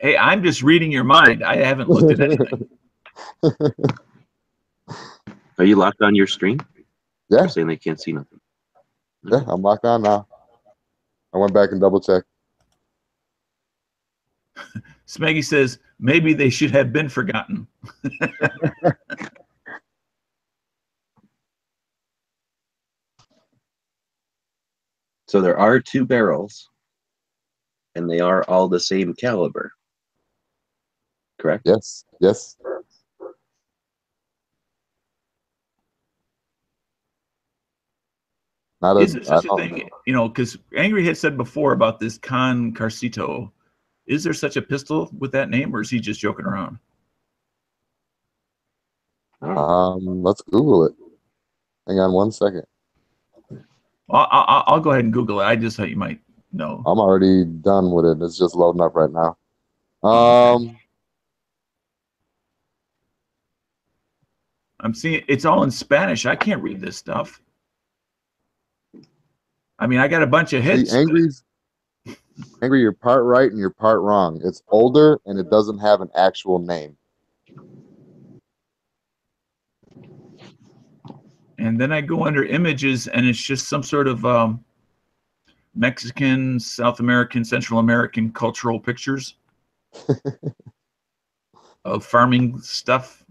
Hey, I'm just reading your mind. I haven't looked at anything. Are you locked on your screen? Yeah. You're saying they can't see nothing. Yeah, I'm locked on now. I went back and double checked. Smeggy says maybe they should have been forgotten. So there are 2 barrels, and they are all the same caliber. Correct? Yes, yes. Is there such a thing, you know, because Angry had said before about this Con Carcito. Is there such a pistol with that name, or is he just joking around? Let's Google it. Hang on 1 second. I'll go ahead and Google it. I just thought you might know. I'm already done with it. It's just loading up right now. Okay. I'm seeing it's all in Spanish. I can't read this stuff. I mean, I got a bunch of hits. Angry, you're part right and you're part wrong. It's older and it doesn't have an actual name. And then I go under images, and it's just some sort of Mexican, South American, Central American cultural pictures of farming stuff.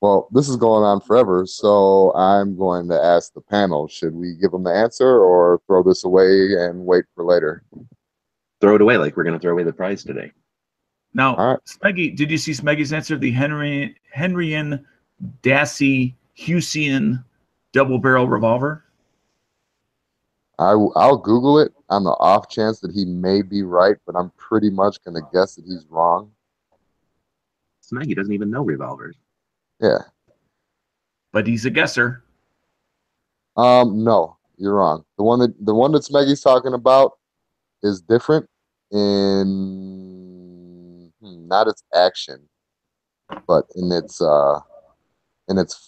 Well, this is going on forever, so I'm going to ask the panel, should we give them the answer or throw this away and wait for later? Throw it away like we're going to throw away the prize today. Now, All right. Smeggy, did you see Smeggy's answer? The Henrian Dassey Husian double barrel revolver? I'll Google it on the off chance that he may be right, but I'm pretty much going to guess that he's wrong. Smeggy doesn't even know revolvers. Yeah. But he's a guesser. No, you're wrong. The one that Smeggy's talking about is different in not its action, but in its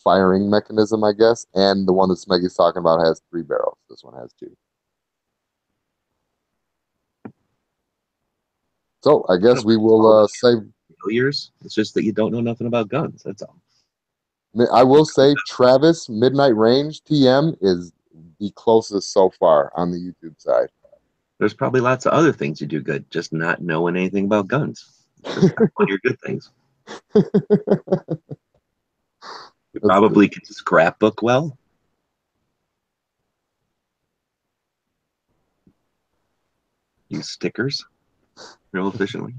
firing mechanism, I guess. And the one that Smeggy's talking about has 3 barrels. This one has 2. So I guess we will say years. It's just that you don't know nothing about guns. That's all. I will say Travis Midnight Range TM is the closest so far on the YouTube side. There's probably lots of other things you do good, just not knowing anything about guns. That's one of your good things. You probably can scrapbook well. Use stickers real efficiently.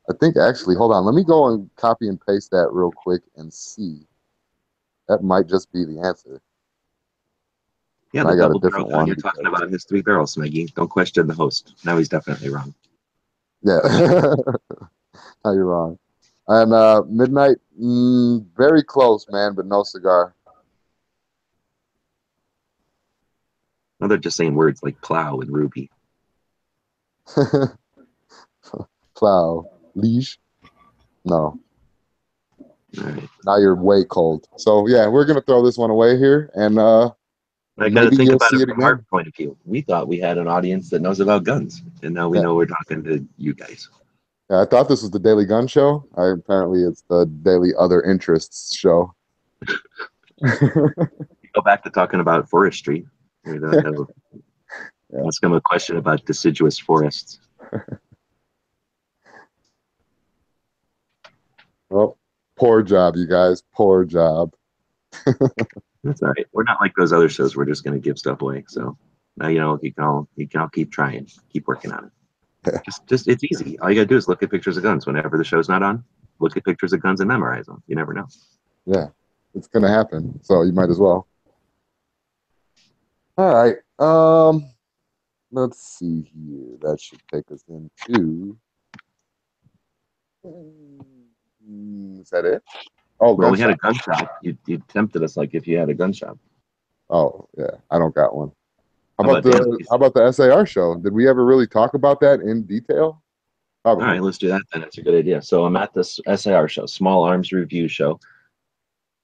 I think actually, hold on. Let me go and copy and paste that real quick and see. That might just be the answer. Yeah, I the got a double different barrel gun one. you're talking about his 3 barrels, Smeggy. Don't question the host. Now he's definitely wrong. Yeah. No, you're wrong. And Midnight, very close, man, but no cigar. No, they're just saying words like plow and ruby. Plow. Leash. No. All right. Now you're way cold. So yeah, we're gonna throw this one away here, and I got to think about see it from our point of view. We thought we had an audience that knows about guns, and now we know we're talking to you guys. Yeah, I thought this was the Daily Gun Show. Apparently, it's the Daily Other Interests Show. Go back to talking about forestry. Ask him a question about deciduous forests. Well, poor job, you guys. Poor job. That's all right. We're not like those other shows. We're just going to give stuff away. So now you can all keep trying, keep working on it. Just it's easy. All you got to do is look at pictures of guns whenever the show's not on. Look at pictures of guns and memorize them. You never know. Yeah, it's gonna happen. So you might as well. All right. Let's see here. That should take us into. Is that it? Oh, well, we had a gun shop. You tempted us like if you had a gun shop. Oh yeah, I don't got one. How about the SAR show? Did we ever really talk about that in detail? Probably. All right, let's do that then. That's a good idea. So I'm at this SAR show, Small Arms Review Show,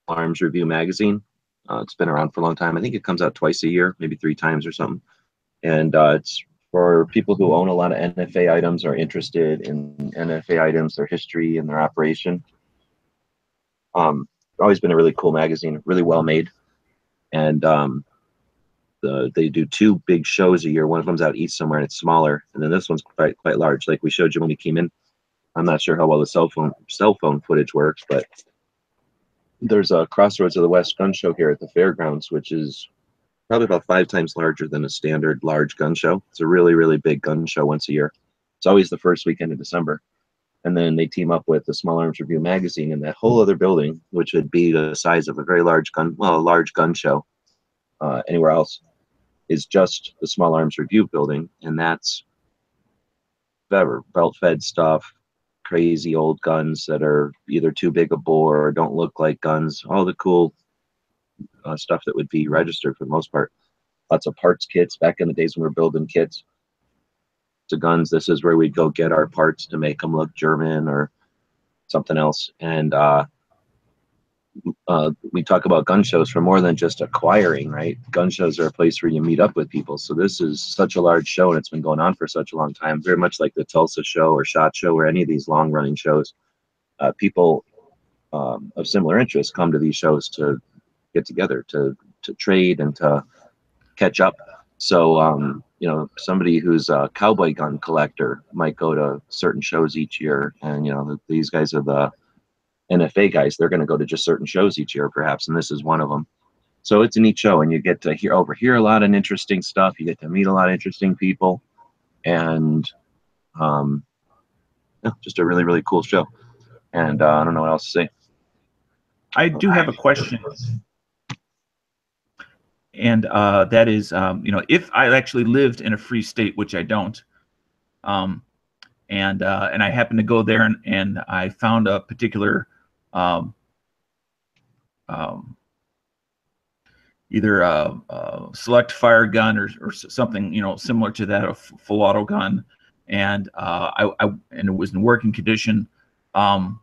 Arms Review magazine. It's been around for a long time. I think it comes out twice a year, maybe 3 times or something. And it's for people who own a lot of NFA items or are interested in NFA items, their history and their operation. always been a really cool magazine, really well made. And they do 2 big shows a year. One of them's out east somewhere, and it's smaller, and then this one's quite large. Like we showed you when we came in. I'm not sure how well the cell phone footage works, but there's a Crossroads of the West gun show here at the fairgrounds, which is probably about 5 times larger than a standard large gun show. It's a really, really big gun show once a year. It's always the first weekend of December. And then they team up with the Small Arms Review magazine, and that whole other building, which would be the size of a very large gun, well, a large gun show anywhere else, is just the Small Arms Review building. And that's whatever, belt-fed stuff, crazy old guns that are either too big a bore or don't look like guns, all the cool stuff that would be registered for the most part. Lots of parts kits. Back in the days when we were building kits to guns, this is where we'd go get our parts to make them look German or something else. And we talk about gun shows for more than just acquiring, right? Gun shows are a place where you meet up with people. So this is such a large show, and it's been going on for such a long time, very much like the Tulsa show or SHOT Show or any of these long running shows. People of similar interests come to these shows to get together, to trade and to catch up. So you know, somebody who's a cowboy gun collector might go to certain shows each year, and you know, these guys are the NFA guys. They're going to go to just certain shows each year, perhaps, and this is one of them. So it's a neat show, and you get to overhear a lot of interesting stuff. You get to meet a lot of interesting people, and yeah, just a really, really cool show. And I don't know what else to say. I do have a question. And that is, you know, if I actually lived in a free state, which I don't, and I happened to go there and I found a particular either a select fire gun or something, you know, similar to that, a full auto gun, and and it was in working condition. How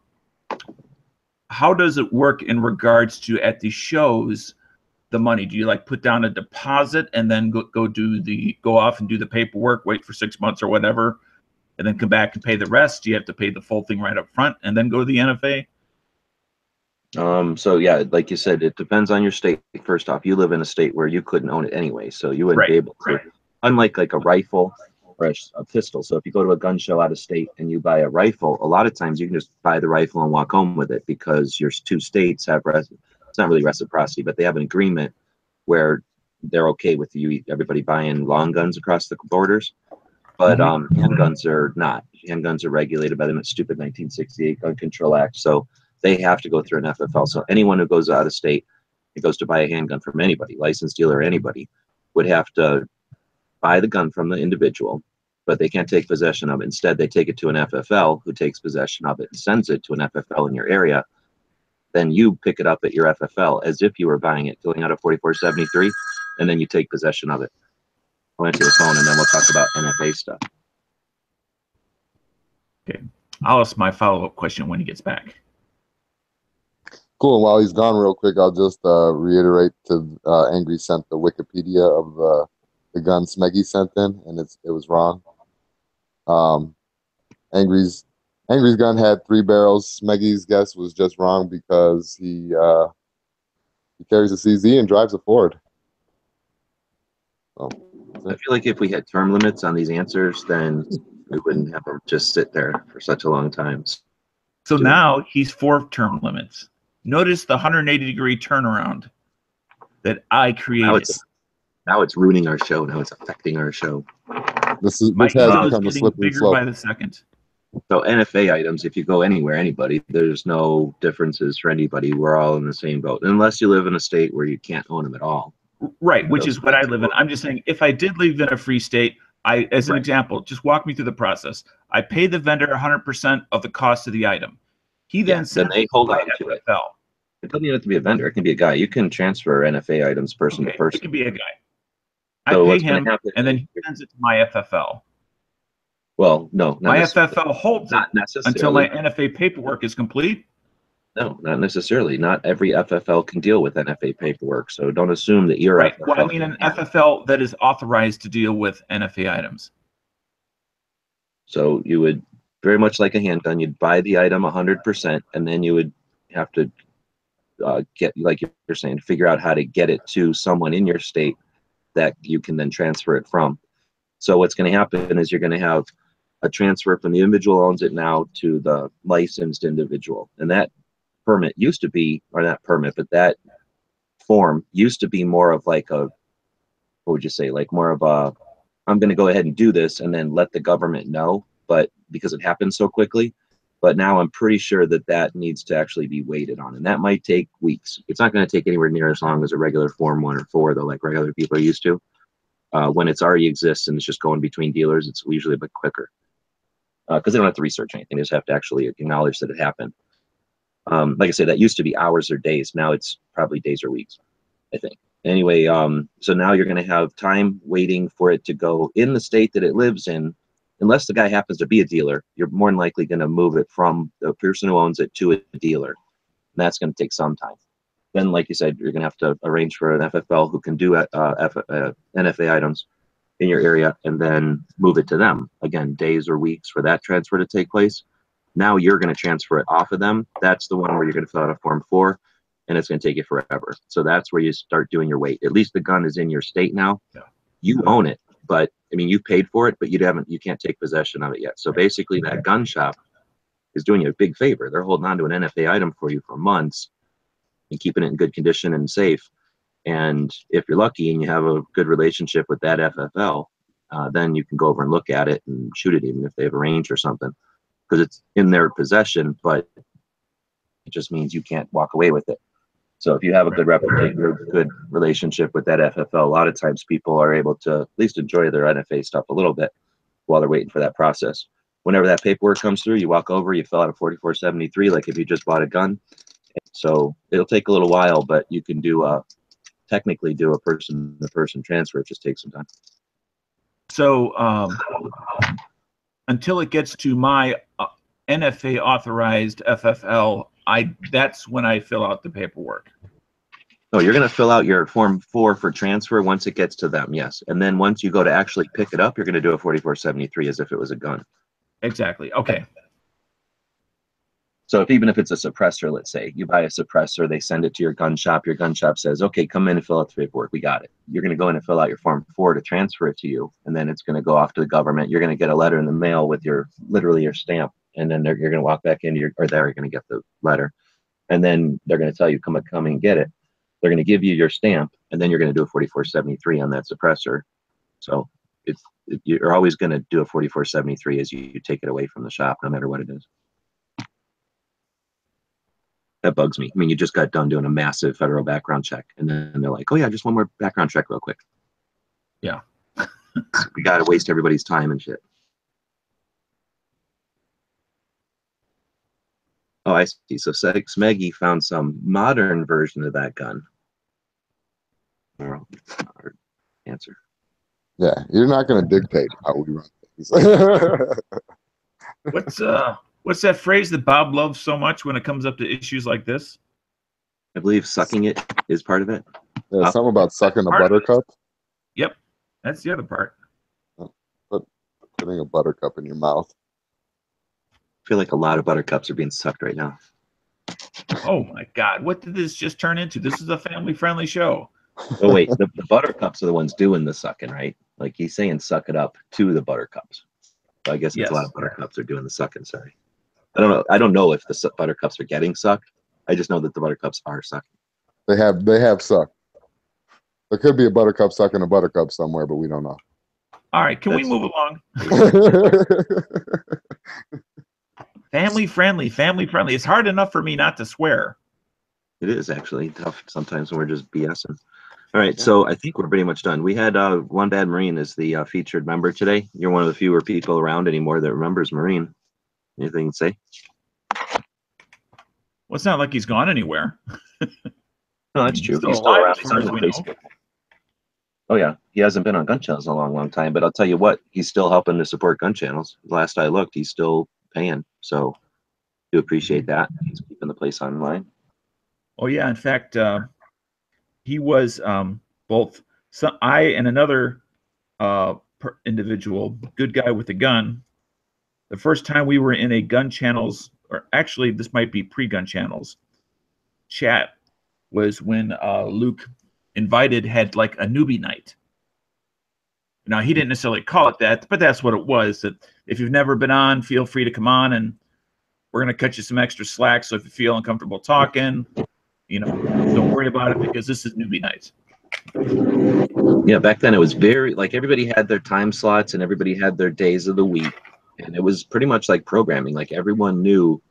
does it work in regards to at the shows? The money, do you like put down a deposit and then go off and do the paperwork, wait for 6 months or whatever, and then come back and pay the rest? Do you have to pay the full thing right up front and then go to the NFA? So yeah, like you said, it depends on your state. First off, you live in a state where you couldn't own it anyway, so you wouldn't be able to. Unlike like a rifle or a pistol. So if you go to a gun show out of state and you buy a rifle, a lot of times you can just buy the rifle and walk home with it, because your 2 states have it's not really reciprocity, but they have an agreement where they're okay with everybody buying long guns across the borders. But handguns are not. Handguns are regulated by the stupid 1968 Gun Control Act, so they have to go through an FFL. So anyone who goes out of state and goes to buy a handgun from anybody, licensed dealer or anybody, would have to buy the gun from the individual, but they can't take possession of it. Instead, they take it to an FFL, who takes possession of it and sends it to an FFL in your area. Then you pick it up at your FFL as if you were buying it, filling out a 4473, and then you take possession of it. I'll answer the phone, and then we'll talk about NFA stuff. Okay. I'll ask my follow-up question when he gets back. Cool. And while he's gone, real quick, I'll just reiterate to Angry sent the Wikipedia of the gun Smeggy sent in, and it was wrong. Angry's gun had 3 barrels. Smeggy's guess was just wrong because he carries a CZ and drives a Ford. So, I feel like if we had term limits on these answers, then we wouldn't have them just sit there for such a long time. So now he's 4 term limits. Notice the 180-degree turnaround that I created. Now it's ruining our show. Now it's affecting our show. This has become a slippery slope. By the second. So NFA items, if you go anywhere, anybody, there's no differences for anybody. We're all in the same boat, unless you live in a state where you can't own them at all. Right, which is what I live in. I'm just saying, if I did live in a free state, as an example, just walk me through the process. I pay the vendor 100% of the cost of the item. He then they hold on to it. It doesn't even have to be a vendor. It can be a guy. You can transfer NFA items person to person. It can be a guy. So I pay him, and then he sends it to my FFL. Well, no. My FFL holds it until my NFA paperwork is complete. No, not necessarily. Not every FFL can deal with NFA paperwork, so don't assume that you're right. Well, I mean an FFL that is authorized to deal with NFA items. So you would, very much like a handgun, you'd buy the item 100%, and then you would have to get, like you're saying, figure out how to get it to someone in your state that you can then transfer it from. So what's going to happen is you're going to have a transfer from the individual who owns it now to the licensed individual. And that permit used to be, or not permit, but that form used to be more of like a, what would you say, like more of a, I'm going to go ahead and do this and then let the government know, but because it happens so quickly. But now I'm pretty sure that that needs to actually be waited on, and that might take weeks. It's not going to take anywhere near as long as a regular Form 1 or 4, though, like regular people are used to. When it's already exists and it's just going between dealers, it's usually a bit quicker because they don't have to research anything. They just have to actually acknowledge that it happened. Like I said, that used to be hours or days. Now it's probably days or weeks, I think. Anyway, so now you're going to have time waiting for it to go in the state that it lives in. Unless the guy happens to be a dealer, you're more than likely going to move it from the person who owns it to a dealer. And that's going to take some time. Then, like you said, you're going to have to arrange for an FFL who can do NFA items in your area and then move it to them. Again, days or weeks for that transfer to take place. Now you're going to transfer it off of them. That's the one where you're going to fill out a Form 4, and it's going to take you forever. So that's where you start doing your wait. At least the gun is in your state now. Yeah. You own it, but I mean, you paid for it, but you can't take possession of it yet. So basically that gun shop is doing you a big favor. They're holding on to an NFA item for you for months and keeping it in good condition and safe. And if you're lucky and you have a good relationship with that FFL, then you can go over and look at it and shoot it, even if they have a range or something, because it's in their possession, but it just means you can't walk away with it. So if you have a good reputation, good relationship with that FFL, a lot of times people are able to at least enjoy their NFA stuff a little bit while they're waiting for that process. Whenever that paperwork comes through, you walk over, you fill out a 4473, like if you just bought a gun. So it'll take a little while, but you can technically do a person-to-person transfer. It just takes some time. So until it gets to my NFA authorized FFL, that's when I fill out the paperwork. No, you're going to fill out your Form 4 for transfer once it gets to them, yes. And then once you go to actually pick it up, you're going to do a 4473 as if it was a gun. Exactly. Okay. So even if it's a suppressor, let's say you buy a suppressor, they send it to your gun shop says, okay, come in and fill out the paperwork. We got it. You're going to go in and fill out your Form 4 to transfer it to you. And then it's going to go off to the government. You're going to get a letter in the mail with literally your stamp. And then you're going to walk back into you're going to get the letter. And then they're going to tell you, come and get it. They're going to give you your stamp, and then you're going to do a 4473 on that suppressor. So you're always going to do a 4473 as you take it away from the shop, no matter what it is. That bugs me. I mean, you just got done doing a massive federal background check, and then they're like, oh yeah, just one more background check real quick. Yeah. We got to waste everybody's time and shit. Oh, I see. So Smeggy found some modern version of that gun. Answer. Yeah, you're not going to dictate how we run things. What's that phrase that Bob loves so much when it comes up to issues like this? I believe sucking it is part of it. Yeah, something about sucking a buttercup. Yep, that's the other part. Putting a buttercup in your mouth. I feel like a lot of buttercups are being sucked right now. Oh my God, what did this just turn into? This is a family-friendly show. Oh wait, the buttercups are the ones doing the sucking, right? Like he's saying suck it up to the buttercups. So I guess it's a lot of buttercups are doing the sucking, sorry. I don't know if the buttercups are getting sucked. I just know that the buttercups are sucking. They have sucked. There could be a buttercup sucking a buttercup somewhere, but we don't know. All right, can we move along? Family friendly. It's hard enough for me not to swear. It is actually tough sometimes when we're just BSing. All right, so I think we're pretty much done. We had One Bad Marine as the featured member today. You're one of the fewer people around anymore that remembers Marine. Anything to say? Well, it's not like he's gone anywhere. No, that's true. He's still around. He's on Facebook. Oh yeah, he hasn't been on gun channels in a long time, but I'll tell you what, he's still helping to support gun channels. Last I looked, he's still paying, so do appreciate that. He's keeping the place online. Oh yeah, in fact, he was both. So I and another individual, good guy with a gun. The first time we were in a gun channels, or actually this might be pre-gun channels chat, was when Luke had like a newbie night. Now, he didn't necessarily call it that, but that's what it was. That if you've never been on, feel free to come on, and we're going to cut you some extra slack. So if you feel uncomfortable talking, don't worry about it, because this is newbie night. Yeah, back then it was very, like, everybody had their time slots and everybody had their days of the week. And it was pretty much like programming. Like, everyone knew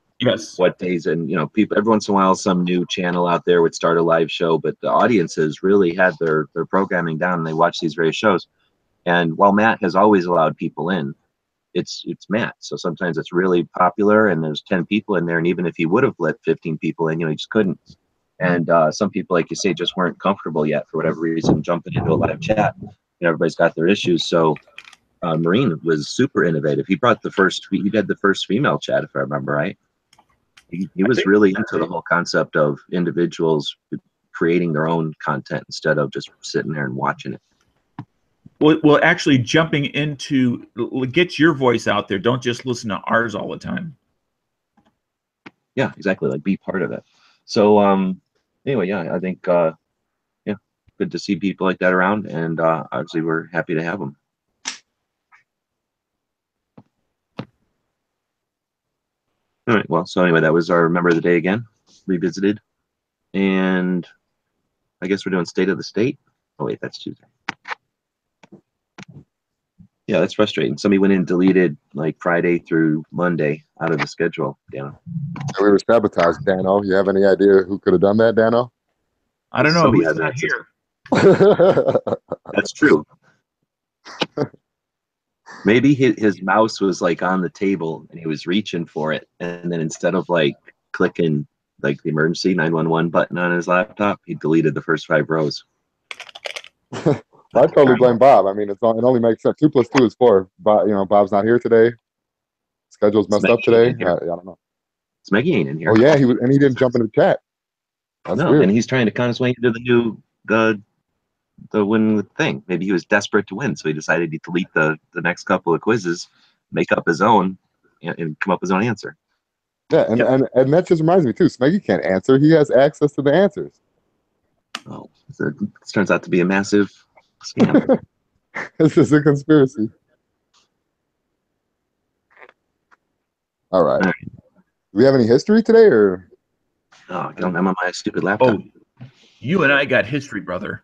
what days, and people, every once in a while some new channel out there would start a live show, but the audiences really had their programming down, and they watched these various shows. And while Matt has always allowed people in, it's Matt, so sometimes it's really popular and there's 10 people in there, and even if he would have let 15 people in, he just couldn't. And some people, like you say, just weren't comfortable yet for whatever reason jumping into a live chat. Everybody's got their issues. So Marine was super innovative. He had the first female chat, if I remember right. He was really into the whole concept of individuals creating their own content instead of just sitting there and watching it. Well, actually jumping into, get your voice out there. Don't just listen to ours all the time. Yeah, exactly. Like, be part of it. So anyway, yeah, I think good to see people like that around, and obviously we're happy to have them. All right. Well, so anyway, that was our Member of the Day again, revisited, and I guess we're doing State of the State. Oh wait, that's Tuesday. Yeah, that's frustrating. Somebody went in and deleted like Friday through Monday out of the schedule. Yeah. We were sabotaged, Dano. You have any idea who could have done that, Dano? I don't know. Somebody Who's has not access. here? That's true. Maybe his mouse was like on the table and he was reaching for it, and then instead of like clicking like the emergency 911 button on his laptop, he deleted the first 5 rows. I totally blame Bob. I mean, it only makes sense. 2 + 2 is 4. Bob, Bob's not here today. Schedule's messed up today. I don't know. Smeggy ain't in here. Oh yeah, he didn't jump into the chat. That's weird. And he's trying to con his way into the win thing. Maybe he was desperate to win, so he decided to delete the next couple of quizzes, make up his own, and come up with his own answer. Yeah, and that just reminds me too. Smeggy can't answer. He has access to the answers. Oh, so this turns out to be a massive scam. This is a conspiracy. All right. Do we have any history today, or? Oh, I'm on my stupid laptop. Oh, you and I got history, brother.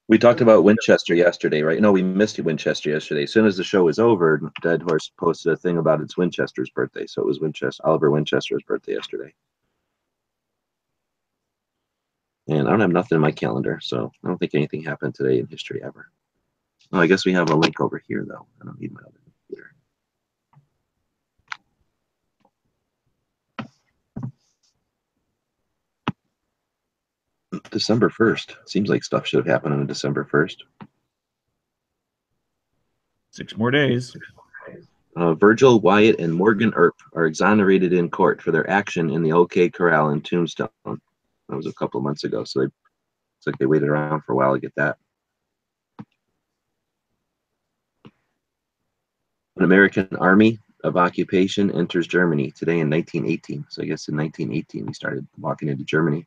We talked about Winchester yesterday, right? No, we missed Winchester yesterday. As soon as the show was over, Dead Horse posted a thing about it's Winchester's birthday. So it was Oliver Winchester's birthday yesterday. And I don't have nothing in my calendar, so I don't think anything happened today in history ever. Oh, I guess we have a link over here, though. I don't need my other computer. December 1st. Seems like stuff should have happened on December 1st. 6 more days. Virgil, Wyatt, and Morgan Earp are exonerated in court for their action in the OK Corral in Tombstone. That was a couple of months ago, so it's like they waited around for a while to get that. An American Army of Occupation enters Germany today in 1918. So I guess in 1918 we started walking into Germany.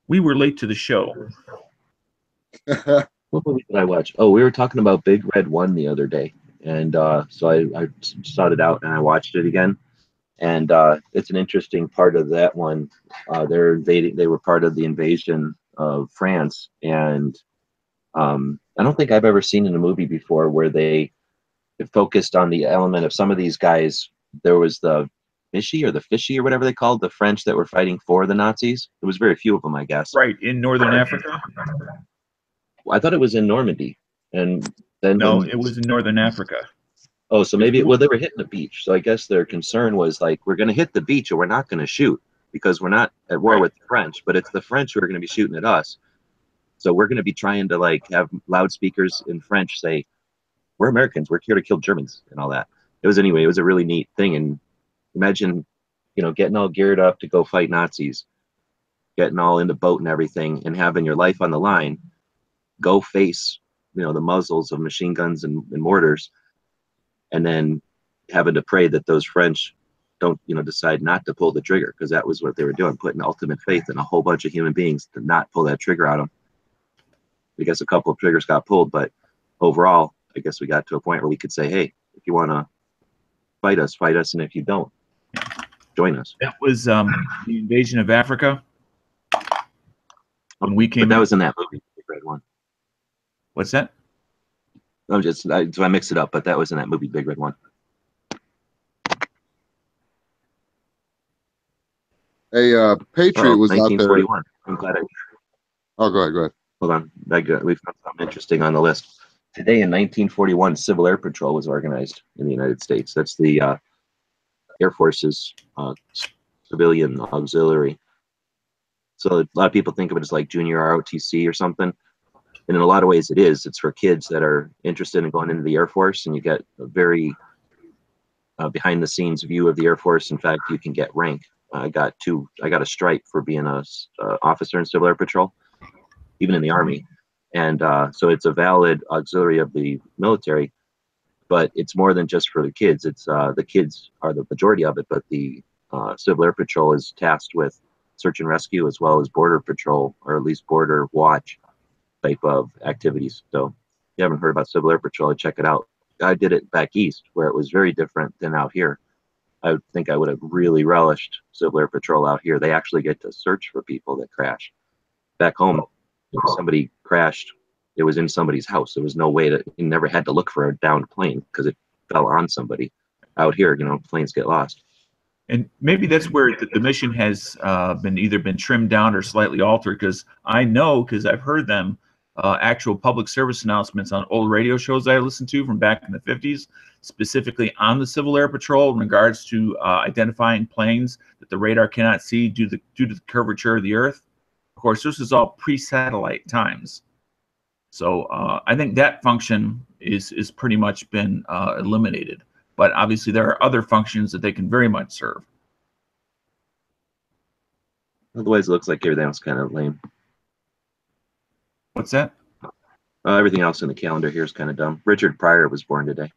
We were late to the show. What movie did I watch? Oh, we were talking about Big Red 1 the other day, and so I sought it out and I watched it again. And it's an interesting part of that one. They were part of the invasion of France, and I don't think I've ever seen in a movie before where they focused on the element of some of these guys. There was the Vichy or whatever they called the French that were fighting for the Nazis. There was very few of them, I guess. Right, in Northern Africa? I thought it was in Normandy. And then no, it was in Northern Africa. Oh, so maybe, well, they were hitting the beach. So I guess their concern was like, we're going to hit the beach or we're not going to shoot because we're not at war with the French, but it's the French who are going to be shooting at us. So we're going to be trying to like have loudspeakers in French say, we're Americans, we're here to kill Germans and all that. It was a really neat thing. And imagine, getting all geared up to go fight Nazis, getting all in the boat and everything and having your life on the line, go face, the muzzles of machine guns and mortars, and then having to pray that those French don't decide not to pull the trigger, because that was what they were doing, putting ultimate faith in a whole bunch of human beings to not pull that trigger on them. I guess a couple of triggers got pulled, but overall, I guess we got to a point where we could say, hey, if you want to fight us, and if you don't, join us. That was the invasion of Africa. When we came but that was in that movie, Big Red One. What's that? So I mixed it up, but that was in that movie, Big Red One. Hey, Patriot was out there. 1941. I'm glad Oh, go ahead. Hold on. We found something interesting on the list. Today in 1941, Civil Air Patrol was organized in the United States. That's the Air Force's civilian auxiliary. So a lot of people think of it as like junior ROTC or something. And in a lot of ways it is. It's for kids that are interested in going into the Air Force, and you get a very behind the scenes view of the Air Force. In fact, you can get rank. I got a stripe for being a officer in Civil Air Patrol, even in the Army. And so it's a valid auxiliary of the military, but it's more than just for the kids. It's the kids are the majority of it, but the Civil Air Patrol is tasked with search and rescue as well as border patrol, or at least border watch type of activities. So if you haven't heard about Civil Air Patrol, check it out. I did it back east where it was very different than out here. I think I would have really relished Civil Air Patrol out here. They actually get to search for people that crash. Back home, if somebody crashed, it was in somebody's house. There was no way you never had to look for a downed plane because it fell on somebody. Out here, planes get lost. And maybe that's where the mission has been trimmed down or slightly altered, because I've heard them actual public service announcements on old radio shows that I listened to from back in the 50s, specifically on the Civil Air Patrol in regards to identifying planes that the radar cannot see due to the curvature of the Earth. Of course, this is all pre-satellite times. So I think that function is pretty much been eliminated. But obviously there are other functions that they can very much serve. Otherwise, it looks like everything else kind of lame. What's that? Everything else in the calendar here is kind of dumb. Richard Pryor was born today.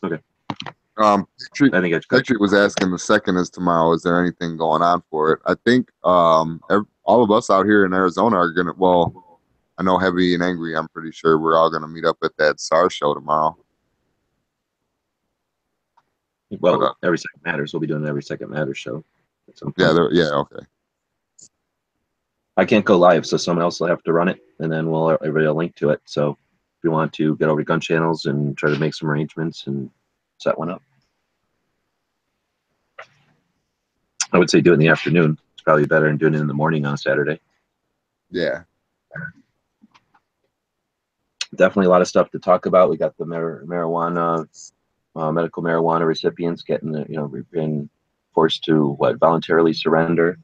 Okay. Patrick was asking the second is tomorrow. Is there anything going on for it? I think all of us out here in Arizona are gonna. Well, I know Heavy and Angry. I'm pretty sure we're all gonna meet up at that SAR show tomorrow. Well, Every Second Matters. We'll be doing an Every Second Matters show. At some point. Yeah. Okay. I can't go live, so someone else will have to run it, and then everybody will link to it. So if you want to get over to Gun Channels and try to make some arrangements and set one up, I would say do it in the afternoon. It's probably better than doing it in the morning on a Saturday. Yeah. Definitely a lot of stuff to talk about. We got the marijuana, medical marijuana recipients getting, we've been forced to voluntarily surrender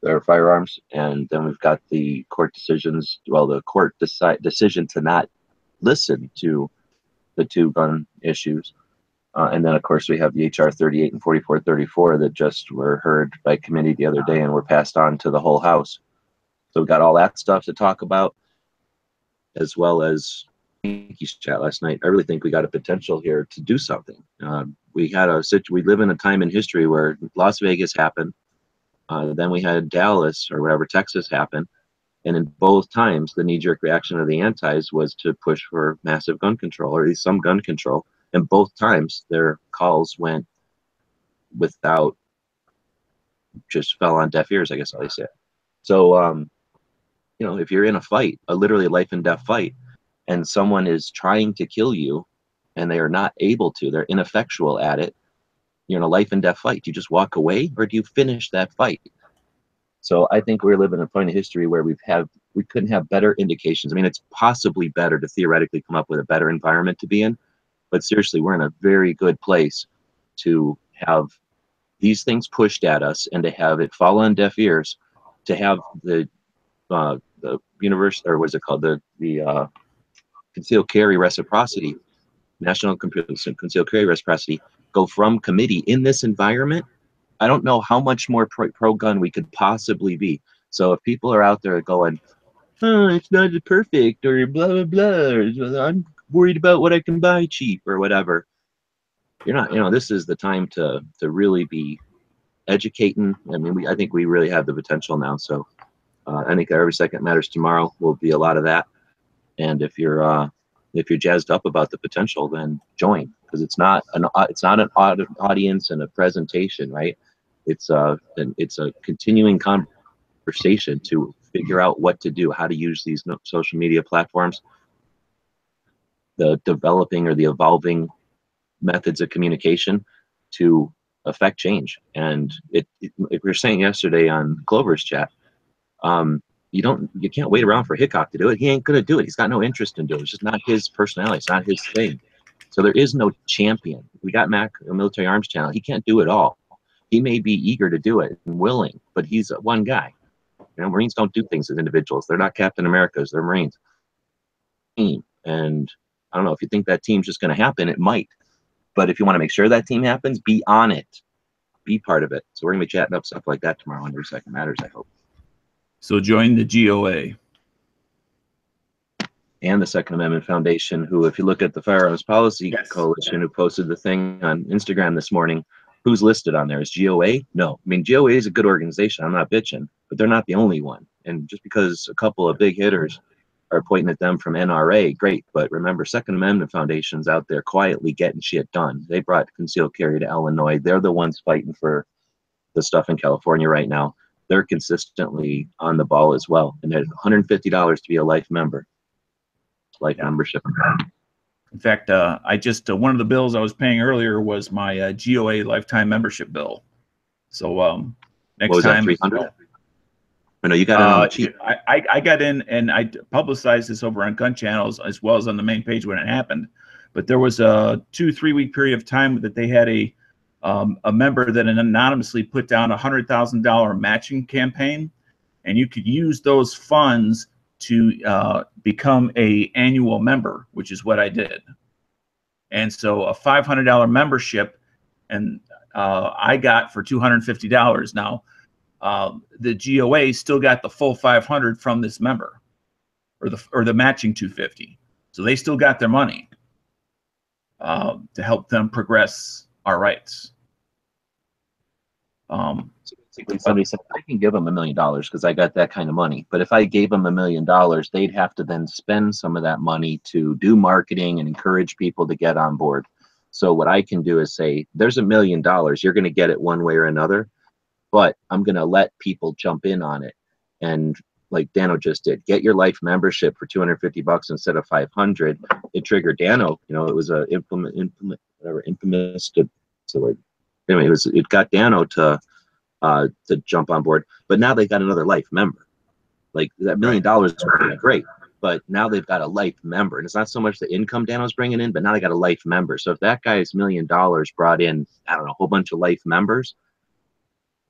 their firearms, and then we've got the court decisions. Well, the court decision to not listen to the two gun issues, and then of course we have the HR 38 and 4434 that just were heard by committee the other day and were passed on to the whole House. So we've got all that stuff to talk about, as well as Yankees chat last night. I really think we got a potential here to do something. We live in a time in history where Las Vegas happened. Then we had Dallas or whatever, Texas happened. And in both times, the knee-jerk reaction of the antis was to push for massive gun control, or at least some gun control. And both times, their calls went without, just fell on deaf ears, I guess I'll say. So, if you're in a fight, a literally life and death fight, and someone is trying to kill you and they are not able to, they're ineffectual at it, you're in a life and death fight. Do you just walk away, or do you finish that fight? So I think we're living in a point in history where we couldn't have better indications. I mean, it's possibly better to theoretically come up with a better environment to be in, but seriously, we're in a very good place to have these things pushed at us and to have it fall on deaf ears, to have the universe, or what's it called, the concealed carry reciprocity, national concealed carry reciprocity, go from committee in this environment. I don't know how much more pro-gun we could possibly be. So if people are out there going, oh, it's not perfect, or blah, blah, blah, worried about what I can buy cheap or whatever. You're not, this is the time to really be educating. I mean, I think we really have the potential now. So I think Every Second Matters tomorrow will be a lot of that. And if you're jazzed up about the potential, then join, because it's not an audience and a presentation, right? It's a continuing conversation to figure out what to do, how to use these social media platforms, the developing or the evolving methods of communication to affect change. And we were saying yesterday on Clover's chat, you can't wait around for Hickok to do it. He ain't gonna do it. He's got no interest in doing it. It's just not his personality. It's not his thing. So there is no champion. We got Mac, a Military Arms Channel. He can't do it all. He may be eager to do it and willing, but he's one guy. Marines don't do things as individuals. They're not Captain Americas. They're Marines. Team. And I don't know, if you think that team's just going to happen, it might. But if you want to make sure that team happens, be on it. Be part of it. So we're going to be chatting up stuff like that tomorrow on Every Second Matters, I hope. So join the GOA. And the Second Amendment Foundation, who, if you look at the Firearms Policy Coalition, who posted the thing on Instagram this morning, who's listed on there? Is GOA? No. I mean, GOA is a good organization. I'm not bitching, but they're not the only one. And just because a couple of big hitters are pointing at them from NRA, great. But remember, Second Amendment Foundation's out there quietly getting shit done. They brought concealed carry to Illinois. They're the ones fighting for the stuff in California right now. They're consistently on the ball as well. And there's $150 to be a life member. Membership. In fact, I just one of the bills I was paying earlier was my GOA lifetime membership bill. So next time, 300. I know you got it on the cheap. I got in and I publicized this over on Gun Channels as well as on the main page when it happened. But there was a 2-3 week period of time that they had a member that anonymously put down a $100,000 matching campaign, and you could use those funds to become a annual member, which is what I did. And so a $500 membership, and I got for $250. Now, the GOA still got the full 500 from this member, or the matching 250. So they still got their money to help them progress our rights. Somebody said, I can give them $1 million because I got that kind of money. But if I gave them $1 million, they'd have to then spend some of that money to do marketing and encourage people to get on board. So what I can do is say, there's $1 million. You're going to get it one way or another, but I'm going to let people jump in on it. And like Dano just did, get your life membership for $250 instead of $500. It triggered Dano. It was a infamous. Anyway, it got Dano to jump on board, but now they've got another life member. Like that $1 million is great, but now they've got a life member, and it's not so much the income Dano's bringing in, but now they got a life member. So if that guy's $1 million brought in, I don't know, a whole bunch of life members,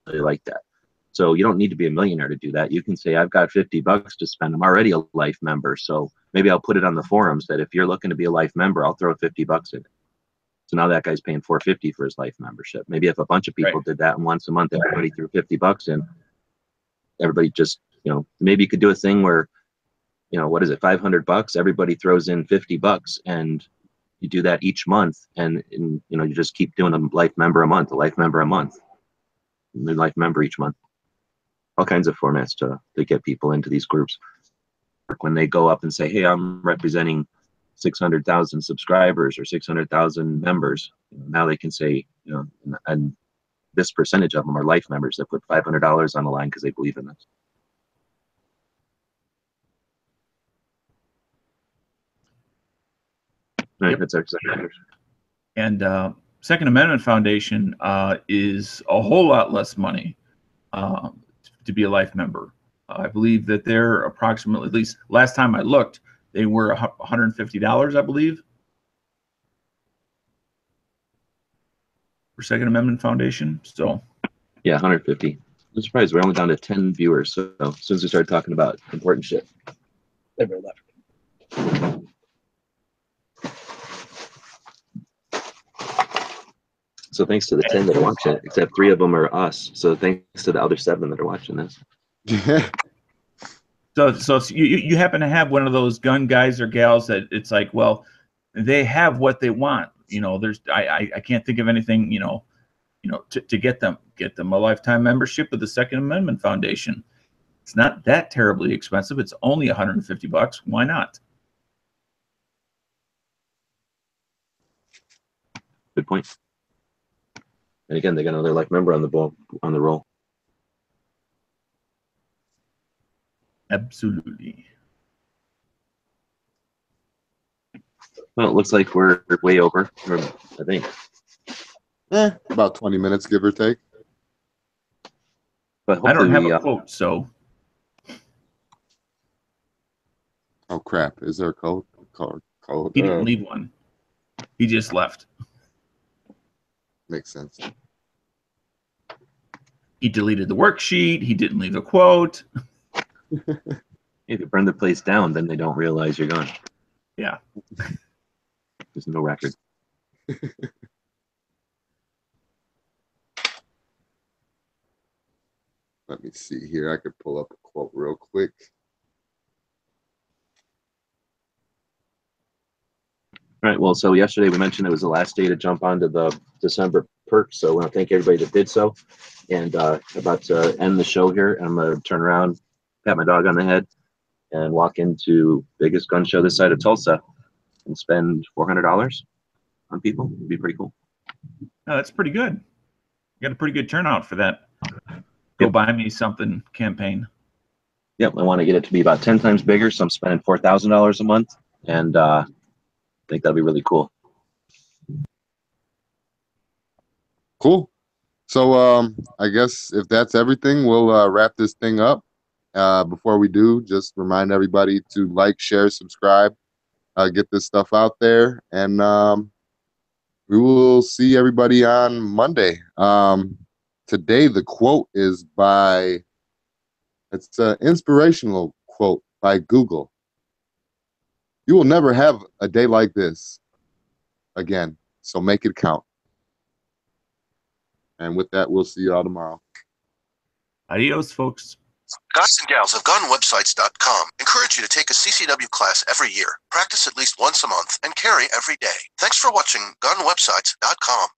they like that. So you don't need to be a millionaire to do that. You can say, I've got $50 to spend. I'm already a life member, so maybe I'll put it on the forums that if you're looking to be a life member, I'll throw $50 in it. So now that guy's paying $450 for his life membership. Maybe if a bunch of people did that, and once a month everybody threw $50 in, everybody just, maybe you could do a thing where, what is it, $500? Everybody throws in $50, and you do that each month, and you just keep doing a life member a month, a life member a month, a new life member each month. All kinds of formats to get people into these groups. When they go up and say, hey, I'm representing 600,000 subscribers or 600,000 members, now they can say, and this percentage of them are life members that put $500 on the line because they believe in this. All right, that's our second. And Second Amendment Foundation is a whole lot less money to be a life member. I believe that they're approximately, at least last time I looked, they were $150, I believe, for Second Amendment Foundation. So, yeah, 150. I'm surprised we're only down to 10 viewers. So as soon as we started talking about important shit, everybody left. So thanks to the 10 that are watching it, except 3 of them are us. So thanks to the other 7 that are watching this. So you happen to have one of those gun guys or gals that it's like, well, they have what they want. There's I can't think of anything, to get them a lifetime membership with the Second Amendment Foundation. It's not that terribly expensive. It's only $150. Why not? Good point. And again, they got another like member on the roll. Absolutely. Well, it looks like we're way over, I think. About 20 minutes, give or take. But I don't have hopefully a quote, so. Oh crap! Is there a code? Code. He didn't leave one. He just left. Makes sense. He deleted the worksheet. He didn't leave a quote. if you burn the place down, then they don't realize you're gone. Yeah. There's no record. Let me see here. I could pull up a quote real quick. All right. Well, so yesterday we mentioned it was the last day to jump onto the December perks. So I want to thank everybody that did so. And about to end the show here. I'm going to turn around, pat my dog on the head, and walk into biggest gun show this side of Tulsa and spend $400 on people. It'd be pretty cool. Oh, that's pretty good. You got a pretty good turnout for that. Go buy me something campaign. Yep. I want to get it to be about 10 times bigger. So I'm spending $4,000 a month. And I think that'll be really cool. Cool. So I guess if that's everything, we'll wrap this thing up. Before we do, just remind everybody to like, share, subscribe, get this stuff out there, and we will see everybody on Monday. Today, the quote is it's an inspirational quote by Google. You will never have a day like this again, so make it count. And with that, we'll see you all tomorrow. Adios, folks. Guys and gals of gunwebsites.com encourage you to take a CCW class every year, practice at least once a month, and carry every day. Thanks for watching gunwebsites.com.